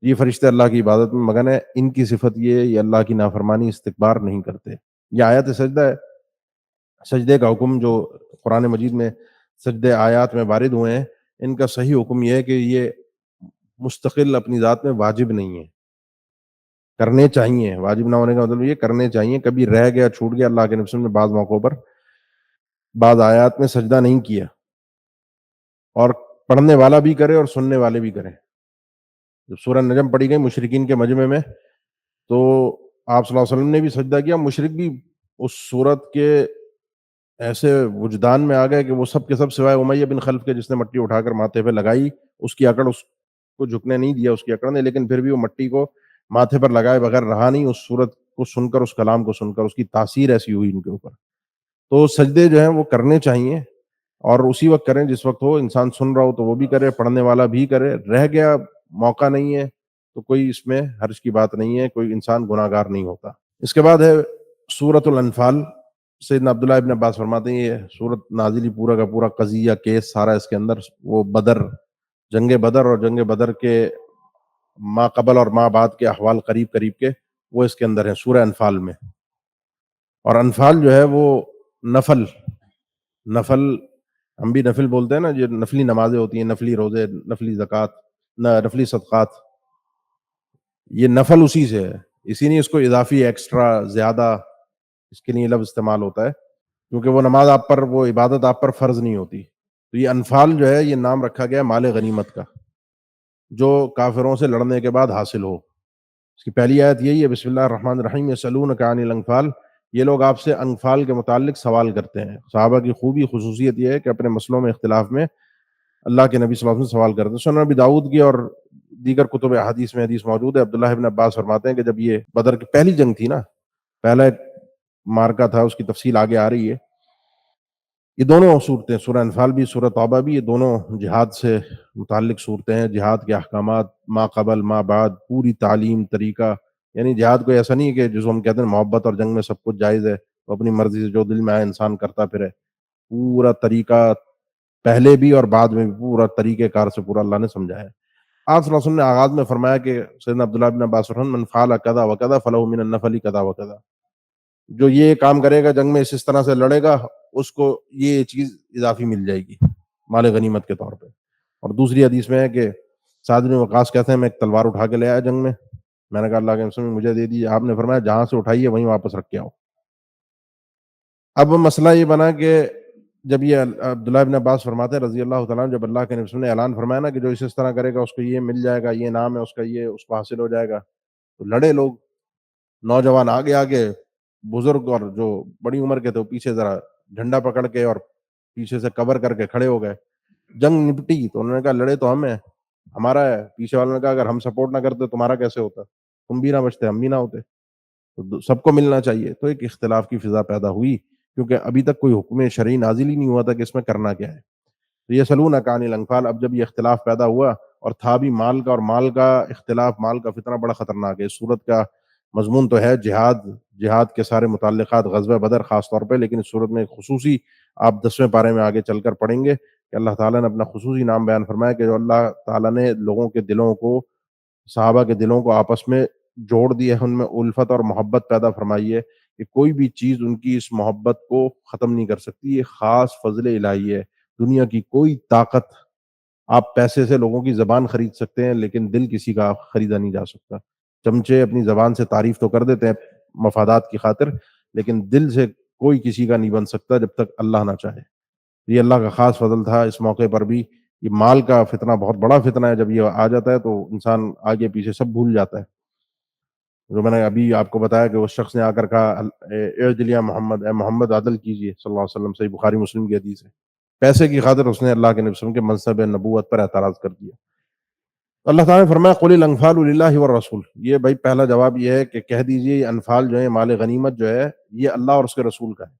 یہ فرشتے اللہ کی عبادت میں مگن ہے. ان کی صفت یہ اللہ کی نافرمانی، استکبار نہیں کرتے. یہ آیت سجدہ ہے. سجدے کا حکم جو قرآن مجید میں سجدے آیات میں وارد ہوئے ہیں، ان کا صحیح حکم یہ ہے کہ یہ مستقل اپنی ذات میں واجب نہیں ہے. کرنے چاہیے، واجب نہ ہونے کا مطلب یہ کرنے چاہیے. کبھی رہ گیا چھوٹ گیا، اللہ کے نبی صلی اللہ علیہ وسلم نے بعض موقعوں پر بعض آیات میں سجدہ نہیں کیا، اور پڑھنے والا بھی کرے اور سننے والے بھی کریں. جب سورہ نجم پڑھی گئی مشرکین کے مجمع میں تو آپ صلی اللہ علیہ وسلم نے بھی سجدہ کیا، مشرک بھی اس صورت کے ایسے وجدان میں آ گئے کہ وہ سب کے سب سوائے امیہ بن خلف کے جس نے مٹی اٹھا کر ماتھے پہ لگائی، اس کی اکڑ اس کو جھکنے نہیں دیا اس کی اکڑ نے، لیکن پھر بھی وہ مٹی کو ماتھے پر لگائے بغیر رہا نہیں. اس صورت کو سن کر، اس کلام کو سن کر اس کی تاثیر ایسی ہوئی ان کے اوپر. تو سجدے جو ہیں وہ کرنے چاہیے، اور اسی وقت کریں جس وقت ہو، انسان سن رہا ہو تو وہ بھی کرے، پڑھنے والا بھی کرے. رہ گیا موقع نہیں ہے تو کوئی اس میں حرج کی بات نہیں ہے، کوئی انسان گناہ گار نہیں ہوتا. اس کے بعد ہے سورۃ الانفال. سیدنا عبداللہ ابن عباس فرماتے ہیں یہ سورت نازلی پورا کا پورا قضیہ کیس سارا اس کے اندر وہ بدر، جنگ بدر اور جنگ بدر کے ما قبل اور ما بعد کے احوال قریب قریب کے وہ اس کے اندر ہیں سورہ انفال میں. اور انفال جو ہے وہ نفل ہم بھی نفل بولتے ہیں نا، جو نفلی نمازیں ہوتی ہیں، نفلی روزے، نفلی زکوٰۃ، نفلی صدقات، یہ نفل اسی سے ہے. اسی لیے اس کو اضافی ایکسٹرا زیادہ اس کے لیے لفظ استعمال ہوتا ہے، کیونکہ وہ نماز آپ پر، وہ عبادت آپ پر فرض نہیں ہوتی. تو یہ انفال جو ہے یہ نام رکھا گیا مال غنیمت کا، جو کافروں سے لڑنے کے بعد حاصل ہو. اس کی پہلی آیت یہی ہے، بسم اللہ الرحمن الرحیم، یسألونک عن الانفال. یہ لوگ آپ سے انفال کے متعلق سوال کرتے ہیں. صحابہ کی خوبی خصوصیت یہ ہے کہ اپنے مسئلوں میں اختلاف میں اللہ کے نبی صلی اللہ علیہ وسلم سوال کرتے ہیں. سنن ابی داؤد کی اور دیگر کتب احادیث میں حدیث موجود ہے. عبداللہ ابن عباس فرماتے ہیں کہ جب یہ بدر کی پہلی جنگ تھی نا، پہلا ایک مارکا تھا، اس کی تفصیل آگے آ رہی ہے. یہ دونوں صورتیں، سورہ انفال بھی سورہ توبہ بھی، یہ دونوں جہاد سے متعلق صورتیں ہیں. جہاد کے احکامات، ما قبل ما بعد، پوری تعلیم، طریقہ. یعنی جہاد کو ایسا نہیں کہ جو ہم کہتے ہیں محبت اور جنگ میں سب کچھ جائز ہے تو اپنی مرضی سے جو دل میں آئے انسان کرتا پھرے. پورا طریقہ پہلے بھی اور بعد میں بھی پورا طریقہ کار سے پورا اللہ نے سمجھایا ہے. آپ صلی اللہ علیہ وسلم نے آغاز میں فرمایا کہ سیدنا عبداللہ بن عباس من فعل کذا وکذا فلہ من النفل کذا وکذا، جو یہ کام کرے گا جنگ میں اس طرح سے لڑے گا اس کو یہ چیز اضافی مل جائے گی مال غنیمت کے طور پہ. اور دوسری حدیث میں ہے کہ سعد بن وقاص کہتے ہیں میں ایک تلوار اٹھا کے لے آیا جنگ میں نے کہا اللہ کے رسول مجھے دے دی. آپ نے فرمایا جہاں سے اٹھائی ہے وہیں واپس رکھ کے آؤ. اب مسئلہ یہ بنا کہ جب یہ عبداللہ بن عباس فرماتے ہیں رضی اللہ تعالیٰ عنہ، جب اللہ کے رسول نے اعلان فرمایا نا کہ جو اس طرح کرے گا اس کو یہ مل جائے گا، یہ نام ہے اس کا، یہ اس کو حاصل ہو جائے گا، تو لڑے لوگ. نوجوان آگے آگے، بزرگ اور جو بڑی عمر کے تھے وہ پیچھے ذرا جھنڈا پکڑ کے اور پیچھے سے کور کر کے کھڑے ہو گئے. جنگ نپٹی تو انہوں نے کہا لڑے تو ہم ہیں، ہمارا ہے. پیچھے والوں نے کہا اگر ہم سپورٹ نہ کرتے تمہارا کیسے ہوتا، تم بھی نہ بچتے ہم بھی نہ ہوتے، تو سب کو ملنا چاہیے. تو ایک اختلاف کی فضا پیدا ہوئی، کیونکہ ابھی تک کوئی حکم شرعی نازل ہی نہیں ہوا تھا کہ اس میں کرنا کیا ہے. تو یسألونک عن الانفال، اب جب یہ اختلاف پیدا ہوا اور تھا بھی مال کا، اور مال کا اختلاف، مال کا فتنہ بڑا خطرناک ہے. اس صورت کا مضمون تو ہے جہاد کے سارے متعلقات غزوہ بدر خاص طور پہ، لیکن اس صورت میں خصوصی آپ 10ویں پارے میں آگے چل کر پڑھیں گے کہ اللہ تعالیٰ نے اپنا خصوصی نام بیان فرمایا کہ جو اللہ تعالیٰ نے لوگوں کے دلوں کو، صحابہ کے دلوں کو آپس میں جوڑ دیا ہے، ان میں الفت اور محبت پیدا فرمائی ہے کہ کوئی بھی چیز ان کی اس محبت کو ختم نہیں کر سکتی. یہ خاص فضل الہی ہے. دنیا کی کوئی طاقت، آپ پیسے سے لوگوں کی زبان خرید سکتے ہیں لیکن دل کسی کا خریدا نہیں جا سکتا. چمچے اپنی زبان سے تعریف تو کر دیتے ہیں مفادات کی خاطر، لیکن دل سے کوئی کسی کا نہیں بن سکتا جب تک اللہ نہ چاہے. یہ اللہ کا خاص فضل تھا. اس موقع پر بھی یہ مال کا فتنہ بہت بڑا فتنہ ہے. جب یہ آ جاتا ہے تو انسان آگے پیچھے سب بھول جاتا ہے. جو میں نے ابھی آپ کو بتایا کہ اس شخص نے آ کر کہا اعدل یا محمد، اے محمد عدل کیجیے، صلی اللہ علیہ وسلم، صحیح بخاری مسلم کی حدیث ہے. پیسے کی خاطر اس نے اللہ کے نبی صلی اللہ علیہ وسلم کے منصب نبوت پر اعتراض کر دیا. اللہ تعالیٰ نے فرمایا قل الانفال للہ والرسول. یہ بھائی پہلا جواب یہ ہے کہ کہہ دیجئے یہ انفال جو ہے، مال غنیمت جو ہے، یہ اللہ اور اس کے رسول کا ہے.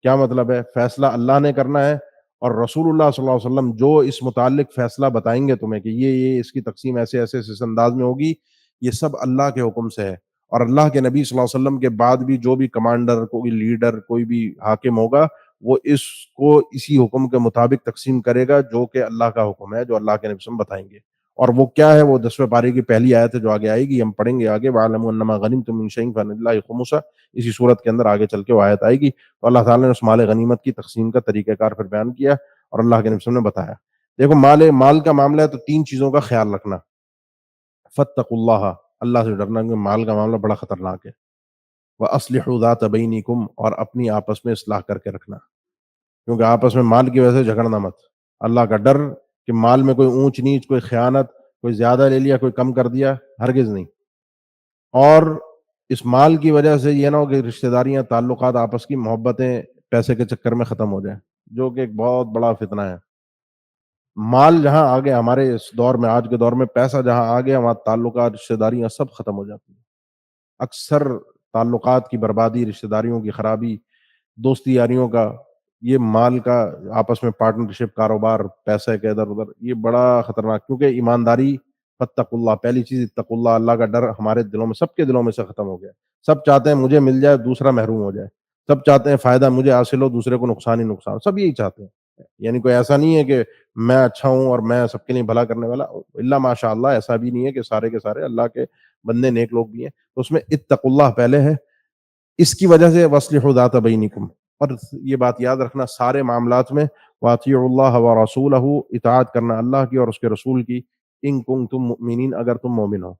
کیا مطلب ہے؟ فیصلہ اللہ نے کرنا ہے، اور رسول اللہ صلی اللہ علیہ وسلم جو اس متعلق فیصلہ بتائیں گے تمہیں کہ یہ اس کی تقسیم ایسے ایسے اس انداز میں ہوگی، یہ سب اللہ کے حکم سے ہے. اور اللہ کے نبی صلی اللہ علیہ وسلم کے بعد بھی جو بھی کمانڈر، کوئی لیڈر، کوئی بھی حاکم ہوگا، وہ اس کو اسی حکم کے مطابق تقسیم کرے گا جو کہ اللہ کا حکم ہے، جو اللہ کے نبی صلی اللہ علیہ وسلم بتائیں گے. اور وہ کیا ہے؟ وہ 10ویں پارے کی پہلی آیت ہے جو آگے آئے گی، ہم پڑھیں گے آگے. وَاعْلَمُوا أَنَّمَا غَنِمْتُم مِّن شَيْءٍ فَأَنَّ لِلَّهِ خُمُسَهُ. اسی صورت کے اندر آگے چل کے وہ آیت آئے گی. تو اللہ تعالیٰ نے اس مال غنیمت کی تقسیم کا طریقہ کار پھر بیان کیا، اور اللہ کے نبی صلی اللہ علیہ وسلم نے بتایا. دیکھو مال کا معاملہ ہے تو 3 چیزوں کا خیال رکھنا. فَاتَّقُوا اللَّهَ، اللہ سے ڈرنا، کیونکہ مال کا معاملہ بڑا خطرناک ہے۔ وَأَصْلِحُوا ذَاتَ بَيْنِكُمْ، اور اپنی آپس میں اصلاح کر کے رکھنا، کیونکہ آپس میں مال کی وجہ سے جھگڑنا مت۔ اللہ کا ڈر کہ مال میں کوئی اونچ نیچ، کوئی خیانت، کوئی زیادہ لے لیا، کوئی کم کر دیا، ہرگز نہیں۔ اور اس مال کی وجہ سے یہ نہ ہو کہ رشتہ داریاں، تعلقات، آپس کی محبتیں پیسے کے چکر میں ختم ہو جائیں، جو کہ ایک بہت بڑا فتنہ ہے۔ مال جہاں آ گیا ہمارے اس دور میں، آج کے دور میں پیسہ جہاں آ گیا، وہاں تعلقات، رشتہ داریاں سب ختم ہو جاتی ہیں۔ اکثر تعلقات کی بربادی، رشتہ داریوں کی خرابی، دوستی یاریوں کا، یہ مال کا آپس میں پارٹنرشپ، کاروبار، پیسے کے ادھر ادھر، یہ بڑا خطرناک، کیونکہ ایمانداری، فاتقوا اللہ، پہلی چیز اتقوا اللہ، اللہ کا ڈر ہمارے دلوں میں، سب کے دلوں میں سے ختم ہو گیا۔ سب چاہتے ہیں مجھے مل جائے، دوسرا محروم ہو جائے، سب چاہتے ہیں فائدہ مجھے حاصل ہو، دوسرے کو نقصان ہی نقصان، سب یہی چاہتے ہیں۔ یعنی کوئی ایسا نہیں ہے کہ میں اچھا ہوں اور میں سب کے لیے بھلا کرنے والا، الا ماشاء اللہ، ایسا بھی نہیں ہے کہ سارے کے سارے اللہ کے بندے نیک لوگ بھی ہیں، تو اس میں اتقوا اللہ پہلے ہے۔ اس کی وجہ سے وَأَصْلِحُوا ذَاتَ بَيْنِكُمْ، اور یہ بات یاد رکھنا سارے معاملات میں، وَأَطِيعُوا اللَّهَ وَرَسُولَهُ، اطاعت کرنا اللہ کی اور اس کے رسول کی، ان کنتم مؤمنین، اگر تم مومن ہو۔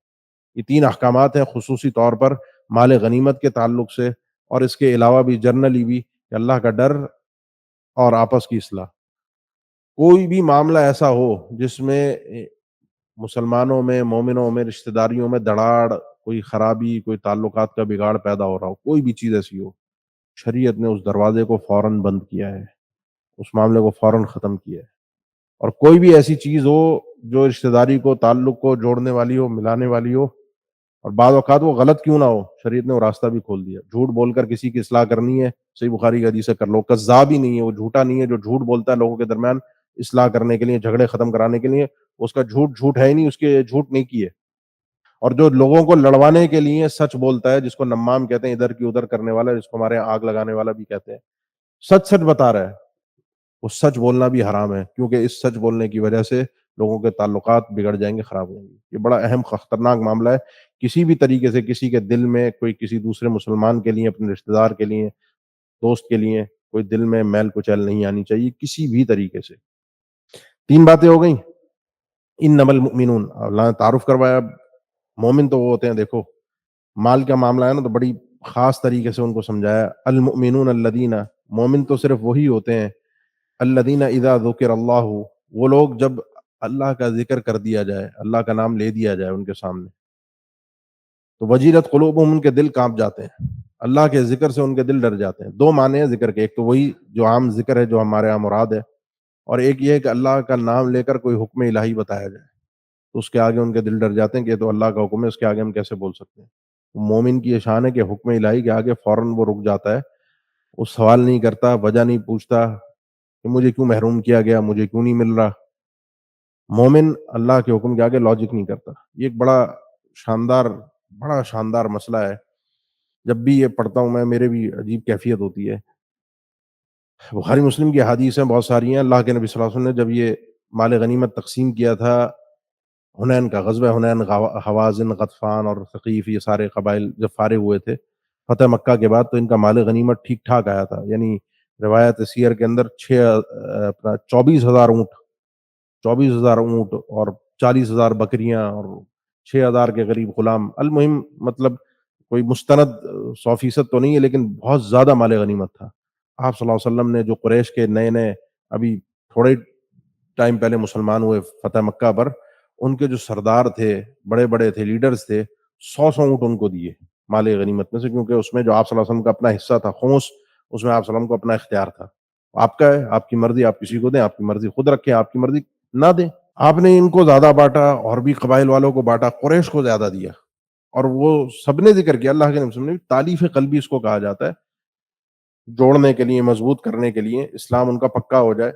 یہ تین احکامات ہیں خصوصی طور پر مال غنیمت کے تعلق سے، اور اس کے علاوہ بھی جنرلی بھی، کہ اللہ کا ڈر اور آپس کی اصلاح۔ کوئی بھی معاملہ ایسا ہو جس میں مسلمانوں میں، مومنوں میں، رشتہ داریوں میں دڑاڑ، کوئی خرابی، کوئی تعلقات کا بگاڑ پیدا ہو رہا ہو، کوئی بھی چیز ایسی ہو، شریعت نے اس دروازے کو فوراً بند کیا ہے، اس معاملے کو فوراً ختم کیا ہے۔ اور کوئی بھی ایسی چیز ہو جو رشتہ داری کو، تعلق کو جوڑنے والی ہو، ملانے والی ہو، اور بعض اوقات وہ غلط کیوں نہ ہو، شریعت نے وہ راستہ بھی کھول دیا۔ جھوٹ بول کر کسی کی اصلاح کرنی ہے، صحیح بخاری کی حدیث سے کر لو۔ کذاب ہی نہیں ہے وہ، جھوٹا نہیں ہے جو جھوٹ بولتا ہے لوگوں کے درمیان اصلاح کرنے کے لیے، جھگڑے ختم کرانے کے لیے، اس کا جھوٹ جھوٹ ہے ہی نہیں، اس کے جھوٹ نہیں کیے۔ اور جو لوگوں کو لڑوانے کے لیے سچ بولتا ہے، جس کو نمام کہتے ہیں، ادھر کی ادھر کرنے والا، جس کو ہمارے یہاں آگ لگانے والا بھی کہتے ہیں، سچ سچ بتا رہا ہے، وہ سچ بولنا بھی حرام ہے، کیونکہ اس سچ بولنے کی وجہ سے لوگوں کے تعلقات بگڑ جائیں گے، خراب ہوں گے۔ یہ بڑا اہم خطرناک معاملہ ہے۔ کسی بھی طریقے سے کسی کے دل میں، کوئی کسی دوسرے مسلمان کے لیے، اپنے رشتہ دار کے لیے، دوست کے لیے، کوئی دل میں میل کچیل نہیں آنی چاہیے کسی بھی طریقے سے۔ تین باتیں ہو گئیں۔ انما المؤمنون، اللہ نے تعارف کروایا، مومن تو وہ ہوتے ہیں، دیکھو مال کا معاملہ ہے نا، تو بڑی خاص طریقے سے ان کو سمجھایا۔ المؤمنون الذین، مومن تو صرف وہی ہوتے ہیں، الذین اذا ذکر اللہ، وہ لوگ جب اللہ کا ذکر کر دیا جائے، اللہ کا نام لے دیا جائے ان کے سامنے، تو وجیلت قلوبہم، ان کے دل کانپ جاتے ہیں، اللہ کے ذکر سے ان کے دل ڈر جاتے ہیں۔ دو معنی ہیں ذکر کے، ایک تو وہی جو عام ذکر ہے جو ہمارے یہاں مراد ہے، اور ایک یہ ہے کہ اللہ کا نام لے کر کوئی حکم الہی بتایا جائے تو اس کے آگے ان کے دل ڈر جاتے ہیں کہ یہ تو اللہ کا حکم ہے، اس کے آگے ہم کیسے بول سکتے ہیں۔ مومن کی یہ شان ہے کہ حکم الہی کے آگے فوراً وہ رک جاتا ہے، وہ سوال نہیں کرتا، وجہ نہیں پوچھتا کہ مجھے کیوں محروم کیا گیا، مجھے کیوں نہیں مل رہا۔ مومن اللہ کے حکم کے آگے لاجک نہیں کرتا۔ یہ ایک شاندار بڑا شاندار مسئلہ ہے۔ جب بھی یہ پڑھتا ہوں میں، میرے بھی عجیب کیفیت ہوتی ہے۔ بخاری مسلم کی حدیثیں بہت ساری ہیں۔ اللہ کے نبی صلی اللہ علیہ وسلم نے جب یہ مال غنیمت تقسیم کیا تھا، حنین کا غزوہ حنین، حوازن، غطفان اور ثقیف، یہ سارے قبائل جب فارغ ہوئے تھے فتح مکہ کے بعد، تو ان کا مال غنیمت ٹھیک ٹھاک آیا تھا۔ یعنی روایت سیر کے اندر 24,000 اونٹ، 24,000 اونٹ اور 40,000 بکریاں اور 6,000 کے قریب غلام، المہم مطلب کوئی مستند 100% تو نہیں ہے، لیکن بہت زیادہ مال غنیمت تھا۔ آپ صلی اللہ علیہ وسلم نے جو قریش کے نئے نئے، ابھی تھوڑے ٹائم پہلے مسلمان ہوئے فتح مکہ پر، ان کے جو سردار تھے، بڑے بڑے تھے، لیڈرز تھے، 100 اونٹ ان کو دیے مال غنیمت میں سے، کیونکہ اس میں جو آپ صلی اللہ علیہ وسلم کا اپنا حصہ تھا، خمس، اس میں آپ صلی اللہ علیہ وسلم کو اپنا اختیار تھا۔ آپ کا ہے، آپ کی مرضی، آپ کسی کو دیں، آپ کی مرضی خود رکھیں، آپ کی مرضی نہ دیں۔ آپ نے ان کو زیادہ بانٹا، اور بھی قبائل والوں کو بانٹا، قریش کو زیادہ دیا، اور وہ سب نے ذکر کیا، اللہ کے نبی صلی اللہ علیہ وسلم نے، تالیف قلبی اس کو کہا جاتا ہے، جوڑنے کے لیے، مضبوط کرنے کے لیے، اسلام ان کا پکا ہو جائے،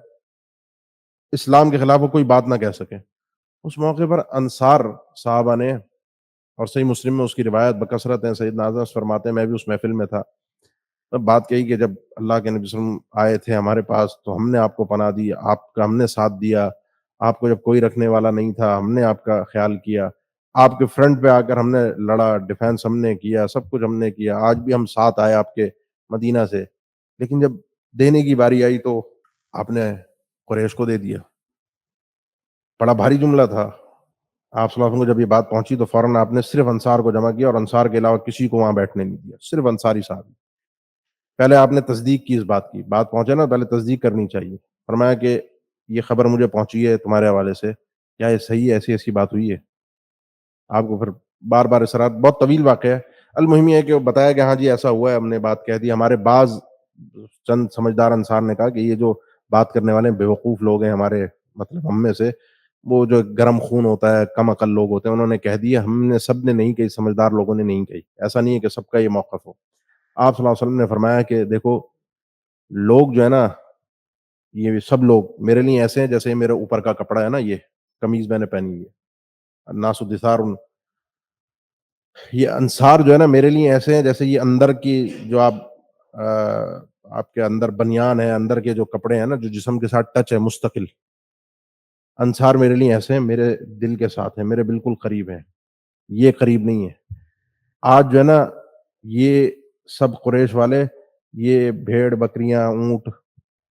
اسلام کے خلاف وہ کوئی بات نہ کہہ سکے۔ اس موقع پر انصار صحابہ نے، اور صحیح مسلم میں اس کی روایت بکثرت ہے، سیدنا انس فرماتے ہیں میں بھی اس محفل میں تھا، تب بات کہی کہ جب اللہ کے نبی صلی اللہ علیہ وسلم آئے تھے ہمارے پاس تو ہم نے آپ کو پناہ دی، آپ کا ہم نے ساتھ دیا، آپ کو جب کوئی رکھنے والا نہیں تھا ہم نے آپ کا خیال کیا، آپ کے فرنٹ پہ آ کر ہم نے لڑا، ڈیفینس ہم نے کیا، سب کچھ ہم نے کیا، آج بھی ہم ساتھ آئے آپ کے مدینہ سے، لیکن جب دینے کی باری آئی تو آپ نے قریش کو دے دیا۔ بڑا بھاری جملہ تھا۔ آپ صلی اللہ علیہ وسلم کو جب یہ بات پہنچی تو فوراً آپ نے صرف انصار کو جمع کیا اور انصار کے علاوہ کسی کو وہاں بیٹھنے نہیں دیا، صرف انصاری صاحب. پہلے آپ نے تصدیق کی اس بات کی، بات پہنچے نا پہلے تصدیق کرنی چاہیے. فرمایا کہ یہ خبر مجھے پہنچی ہے تمہارے حوالے سے، کیا یہ صحیح ہے، ایسی ایسی بات ہوئی ہے؟ آپ کو پھر بار بار اصرار، بہت طویل واقعہ ہے. المہم یہ ہے کہ وہ بتایا کہ ہاں جی ایسا ہوا ہے، ہم نے بات کہہ دی. ہمارے بعض چند سمجھدار انصار نے کہا کہ یہ جو بات کرنے والے ہیں بیوقوف لوگ ہیں ہمارے، مطلب ہم میں سے، وہ جو گرم خون ہوتا ہے، کم عقل لوگ ہوتے ہیں، انہوں نے کہہ دیا. ہم نے سب نے نہیں کہی، سمجھدار لوگوں نے نہیں کہی. ایسا نہیں ہے کہ سب کا یہ موقف ہو. آپ صلی اللہ علیہ وسلم نے فرمایا کہ دیکھو لوگ جو ہے نا، یہ سب لوگ میرے لیے ایسے ہیں جیسے میرے اوپر کا کپڑا ہے نا، یہ قمیض میں نے پہنی ہوئی ہے. الناس الدثار، یہ انصار جو ہے نا میرے لیے ایسے ہیں جیسے یہ اندر کی جو آپ کے اندر بنیان ہے، اندر کے جو کپڑے ہیں نا جو جسم کے ساتھ ٹچ ہے مستقل. انصار میرے لیے ایسے ہیں، میرے دل کے ساتھ ہیں، میرے بالکل قریب ہیں. یہ قریب نہیں ہے. آج جو ہے نا یہ سب قریش والے یہ بھیڑ بکریاں اونٹ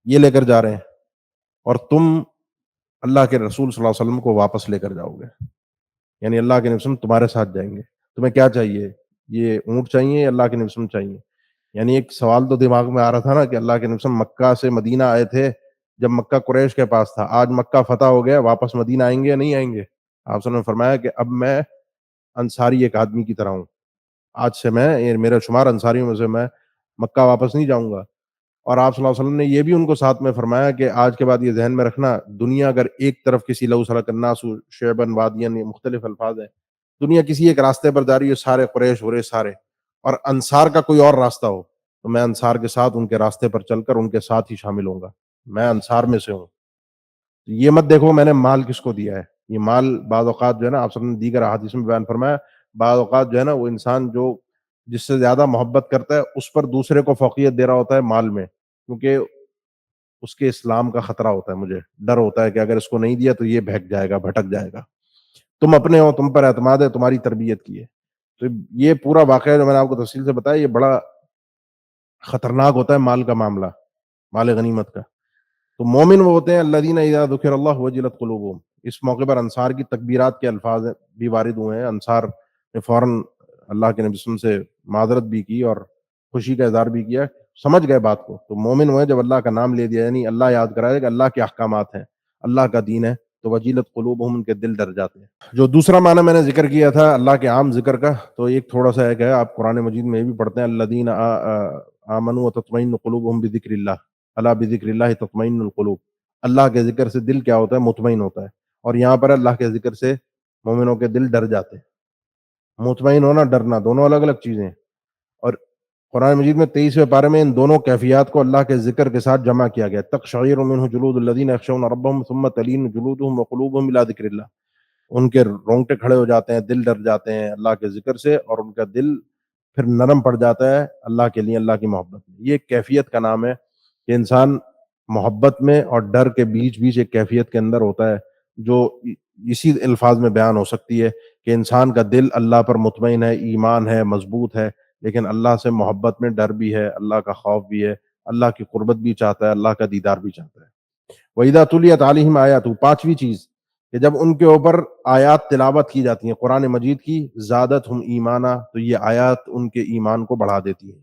یہ لے کر جا رہے ہیں، اور تم اللہ کے رسول صلی اللہ علیہ وسلم کو واپس لے کر جاؤ گے. یعنی اللہ کے نبی صلی اللہ علیہ وسلم تمہارے ساتھ جائیں گے. تمہیں کیا چاہیے؟ یہ اونٹ چاہیے یا اللہ کے نبی صلی اللہ علیہ وسلم چاہیے؟ یعنی ایک سوال تو دماغ میں آ رہا تھا نا کہ اللہ کے نبی صلی اللہ علیہ وسلم مکہ سے مدینہ آئے تھے جب مکہ قریش کے پاس تھا، آج مکہ فتح ہو گیا، واپس مدینہ آئیں گے یا نہیں آئیں گے؟ آپ صلی اللہ علیہ وسلم نے فرمایا کہ اب میں انصاری ایک آدمی کی طرح ہوں. آج سے میں، میرا شمار انصاریوں میں سے، میں مکہ واپس نہیں جاؤں گا. اور آپ صلی اللہ علیہ وسلم نے یہ بھی ان کو ساتھ میں فرمایا کہ آج کے بعد یہ ذہن میں رکھنا، دنیا اگر ایک طرف کسی لو سلک الناس شعبا وادیا، یہ مختلف الفاظ ہیں، دنیا کسی ایک راستے پر جا رہی ہے، سارے قریش ہو رہے سارے، اور انصار کا کوئی اور راستہ ہو، تو میں انصار کے ساتھ ان کے راستے پر چل کر ان کے ساتھ ہی شامل ہوں گا. میں انصار میں سے ہوں. یہ مت دیکھو میں نے مال کس کو دیا ہے. یہ مال بعض اوقات جو ہے نا، آپ سب نے دیگر احادیث میں بیان فرمایا، بعض اوقات جو ہے نا وہ انسان جو جس سے زیادہ محبت کرتا ہے اس پر دوسرے کو فوقیت دے رہا ہوتا ہے مال میں، کیونکہ اس کے اسلام کا خطرہ ہوتا ہے. مجھے ڈر ہوتا ہے کہ اگر اس کو نہیں دیا تو یہ بہک جائے گا، بھٹک جائے گا. تم اپنے ہو، تم پر اعتماد ہے، تمہاری تربیت کی ہے. تو یہ پورا واقعہ جو میں نے آپ کو تفصیل سے بتایا، یہ بڑا خطرناک ہوتا ہے مال کا معاملہ، مال غنیمت کا. تو مومن وہ ہوتے ہیں الذین اذا ذکر اللہ وجلت قلوبہم. اس موقع پر انصار کی تکبیرات کے الفاظ بھی وارد ہوئے ہیں. انصار نے فوراً اللہ کے نبی صلی اللہ علیہ وسلم سے معذرت بھی کی اور خوشی کا اظہار بھی کیا، سمجھ گئے بات کو. تو مومن ہوئے جب اللہ کا نام لے دیا، یعنی اللہ یاد کرائے کہ اللہ کے احکامات ہیں، اللہ کا دین ہے، تو وجیلت قلوبہم، ان کے دل ڈر جاتے ہیں. جو دوسرا معنی میں نے ذکر کیا تھا اللہ کے عام ذکر کا، تو ایک تھوڑا سا ایک ہے، آپ قرآن مجید میں یہ بھی پڑھتے ہیں الذین آمنوا وتطمئن قلوبہم بذکر اللہ، الا بذکر اللہ تطمئن القلوب. اللہ کے ذکر سے دل کیا ہوتا ہے؟ مطمئن ہوتا ہے. اور یہاں پر اللہ کے ذکر سے مومنوں کے دل ڈر جاتے ہیں. مطمئن ہونا، ڈرنا، دونوں الگ الگ چیزیں ہیں. اور قرآن مجید میں 23ویں پارے میں ان دونوں کیفیات کو اللہ کے ذکر کے ساتھ جمع کیا گیا. تقشعر منہ جلود الذین یخشون ربهم ثم تلین جلودهم وقلوبهم الی ذکر اللہ. ان کے رونگٹے کھڑے ہو جاتے ہیں، دل ڈر جاتے ہیں اللہ کے ذکر سے، اور ان کا دل پھر نرم پڑ جاتا ہے اللہ کے لیے، اللہ کی محبت میں. یہ ایک کیفیت کا نام ہے کہ انسان محبت میں اور ڈر کے بیچ بیچ ایک کیفیت کے اندر ہوتا ہے، جو اسی الفاظ میں بیان ہو سکتی ہے کہ انسان کا دل اللہ پر مطمئن ہے، ایمان ہے، مضبوط ہے، لیکن اللہ سے محبت میں ڈر بھی ہے، اللہ کا خوف بھی ہے، اللہ کی قربت بھی چاہتا ہے، اللہ کا دیدار بھی چاہتا ہے. وَإِذَا تُلِيَتْ عَلَيْهِمْ آيَاتُهُ. پانچویں چیز کہ جب ان کے اوپر آیات تلاوت کی جاتی ہیں قرآن مجید کی، زادتہم ایمانا، تو یہ آیات ان کے ایمان کو بڑھا دیتی ہیں.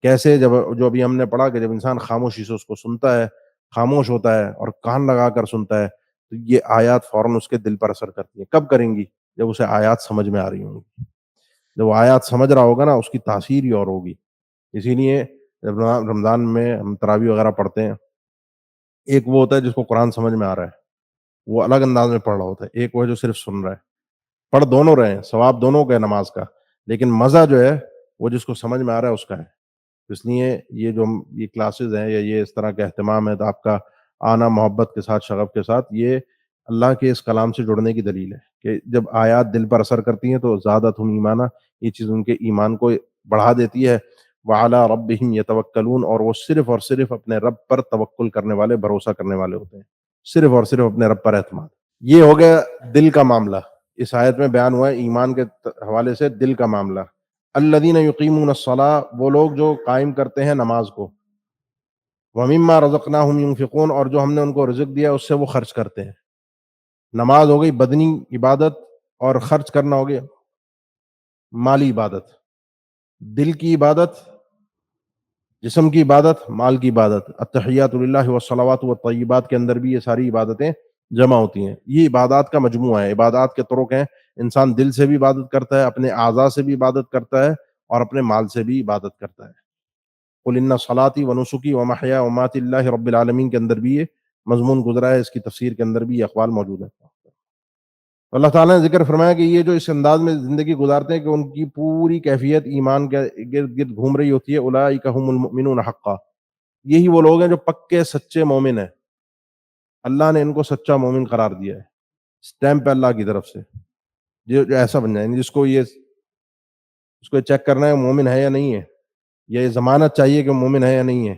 کیسے؟ جو ابھی ہم نے پڑھا کہ جب انسان خاموشی سے اس کو سنتا ہے، خاموش ہوتا ہے اور کان لگا کر سنتا ہے، تو یہ آیات فوراً اس کے دل پر اثر کرتی ہیں. کب کریں گی؟ جب اسے آیات سمجھ میں آ رہی ہوں گی. جب وہ آیات سمجھ رہا ہوگا نا، اس کی تاثیر ہی اور ہوگی. اسی لیے جب رمضان میں ہم تراویح وغیرہ پڑھتے ہیں، ایک وہ ہوتا ہے جس کو قرآن سمجھ میں آ رہا ہے، وہ الگ انداز میں پڑھ رہا ہوتا ہے. ایک وہ ہے جو صرف سن رہا ہے. پڑھ دونوں رہے ہیں، ثواب دونوں کا ہے نماز کا، لیکن مزہ جو ہے وہ جس کو سمجھ میں آ رہا ہے اس کا ہے. اس لیے یہ جو یہ کلاسز ہیں یا یہ اس طرح کا اہتمام ہے، تو آپ کا آنا محبت کے ساتھ، شغف کے ساتھ، یہ اللہ کے اس کلام سے جڑنے کی دلیل ہے کہ جب آیات دل پر اثر کرتی ہیں تو زادتہم ایمانا، یہ چیز ان کے ایمان کو بڑھا دیتی ہے. وعلی ربہم یتوکلون، اور وہ صرف اور صرف اپنے رب پر توکل کرنے والے، بھروسہ کرنے والے ہوتے ہیں، صرف اور صرف اپنے رب پر اعتماد. یہ ہو گیا دل کا معاملہ. اس آیت میں بیان ہوا ہے ایمان کے حوالے سے دل کا معاملہ. الذین یقیمون الصلاۃ، وہ لوگ جو قائم کرتے ہیں نماز کو. ومما رزقناہم ینفقون، اور جو ہم نے ان کو رزق دیا اس سے وہ خرچ کرتے ہیں. نماز ہو گئی بدنی عبادت، اور خرچ کرنا ہو گیا مالی عبادت، دل کی عبادت، جسم کی عبادت، مال کی عبادت. التحیات للہ والصلوات والطیبات کے اندر بھی یہ ساری عبادتیں جمع ہوتی ہیں. یہ عبادات کا مجموعہ ہے. عبادات کے طرق ہیں، انسان دل سے بھی عبادت کرتا ہے، اپنے اعضاء سے بھی عبادت کرتا ہے، اور اپنے مال سے بھی عبادت کرتا ہے. قل ان صلاتی و نسکی و محیا و مات اللہ رب العالمین کے اندر بھی یہ مضمون گزرا ہے. اس کی تفسیر کے اندر بھی یہ اقوال موجود ہیں. اللہ تعالیٰ نے ذکر فرمایا کہ یہ جو اس انداز میں زندگی گزارتے ہیں کہ ان کی پوری کیفیت ایمان کے گرد گرد گھوم رہی ہوتی ہے. اولئک هم المؤمنون حقا، یہی وہ لوگ ہیں جو پکے سچے مومن ہیں. اللہ نے ان کو سچا مومن قرار دیا ہے، اسٹیمپ ہے اللہ کی طرف سے. جو ایسا بن جائے، جس کو یہ چیک کرنا ہے مومن ہے یا نہیں ہے، یا یہ ضمانت چاہیے کہ مومن ہے یا نہیں ہے،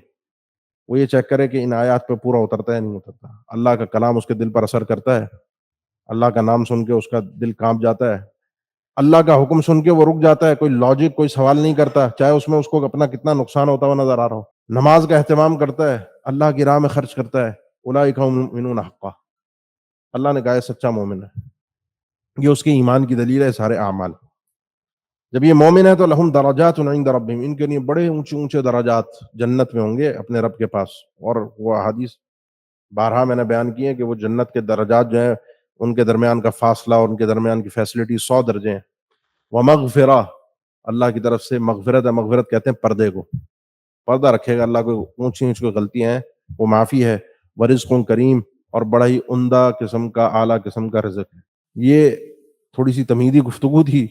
وہ یہ چیک کرے کہ ان آیات پہ پورا اترتا ہے نہیں اترتا. اللہ کا کلام اس کے دل پر اثر کرتا ہے، اللہ کا نام سن کے اس کا دل کانپ جاتا ہے، اللہ کا حکم سن کے وہ رک جاتا ہے، کوئی لاجک کوئی سوال نہیں کرتا، چاہے اس میں اس کو اپنا کتنا نقصان ہوتا ہوا نظر آ رہا ہو. نماز کا اہتمام کرتا ہے، اللہ کی راہ میں خرچ کرتا ہے. اولئک هم المؤمنون حقا، اللہ نے کہا ہے سچا مومن ہے. یہ اس کے ایمان کی دلیل ہے سارے اعمال. جب یہ مومن ہے تو لہم درجات عند ربہم، ان کے لیے بڑے اونچے اونچے درجات جنت میں ہوں گے اپنے رب کے پاس. اور وہ احادیث بارہا میں نے بیان کی ہے کہ وہ جنت کے درجات جو ہیں ان کے درمیان کا فاصلہ اور ان کے درمیان کی فیسلٹی 100 درجے ہیں. ومغفرہ، اللہ کی طرف سے مغفرت ہے. مغفرت کہتے ہیں پردے کو، پردہ رکھے گا اللہ کو، اونچی اونچی غلطیاں ہیں وہ معافی ہے. ورزق کریم، اور بڑا ہی عمدہ قسم کا اعلیٰ قسم کا رزق ہے. یہ تھوڑی سی تمہیدی گفتگو تھی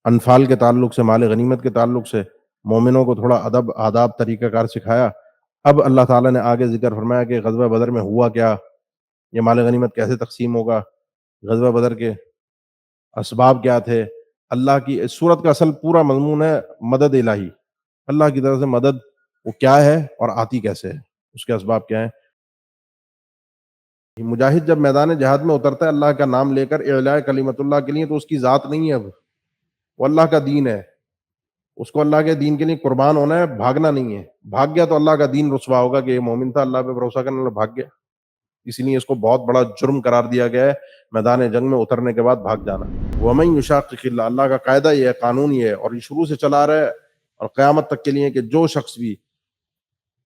انفال کے تعلق سے، مال غنیمت کے تعلق سے. مومنوں کو تھوڑا ادب آداب طریقہ کار سکھایا. اب اللہ تعالیٰ نے آگے ذکر فرمایا کہ غزوہ بدر میں ہوا کیا، یہ مال غنیمت کیسے تقسیم ہوگا، غزوہ بدر کے اسباب کیا تھے. اللہ کی اس صورت کا اصل پورا مضمون ہے مدد الہی، اللہ کی طرف سے مدد وہ کیا ہے اور آتی کیسے ہے، اس کے اسباب کیا ہیں. مجاہد جب میدان جہاد میں اترتا ہے اللہ کا نام لے کر اعلاء کلمت اللہ کے لیے، تو اس کی ذات نہیں ہے، اب وہ اللہ کا دین ہے. اس کو اللہ کے دین کے لیے قربان ہونا ہے، بھاگنا نہیں ہے. بھاگ گیا تو اللہ کا دین رسوا ہوگا کہ یہ مومن تھا، اللہ پہ بھروسہ کرنے والا بھاگ گیا. اس لیے اس کو بہت بڑا جرم قرار دیا گیا ہے میدان جنگ میں اترنے کے بعد بھاگ جانا. وَمَن يُشَاقِقِ اللَّهَ، اللہ کا قاعدہ یہ ہے، قانون یہ ہے، اور یہ شروع سے چلا رہا ہے اور قیامت تک کے لیے کہ جو شخص بھی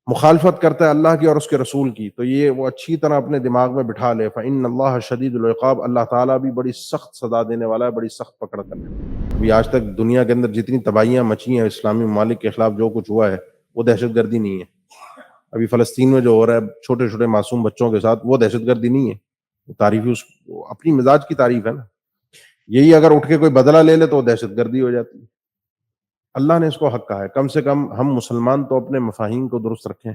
مخالفت کرتا ہے اللہ کی اور اس کے رسول کی، تو یہ وہ اچھی طرح اپنے دماغ میں بٹھا لے. فَإِنَّ اللَّهَ شَدِيدُ الْعِقَابِ، اللہ تعالیٰ بھی بڑی سخت سزا دینے والا ہے، بڑی سخت پکڑ کرنے والا ہے. ابھی آج تک دنیا کے اندر جتنی تباہیاں مچی ہیں اسلامی ممالک کے خلاف، جو کچھ ہوا ہے وہ دہشت گردی نہیں ہے. ابھی فلسطین میں جو ہو رہا ہے چھوٹے چھوٹے معصوم بچوں کے ساتھ، وہ دہشت گردی نہیں ہے، وہ تعریفی اس اپنی مزاج کی تعریف ہے نا. یہی اگر اٹھ کے کوئی بدلہ لے لے تو وہ دہشت گردی ہو جاتی ہے. اللہ نے اس کو حق کہا ہے. کم سے کم ہم مسلمان تو اپنے مفاہیم کو درست رکھیں.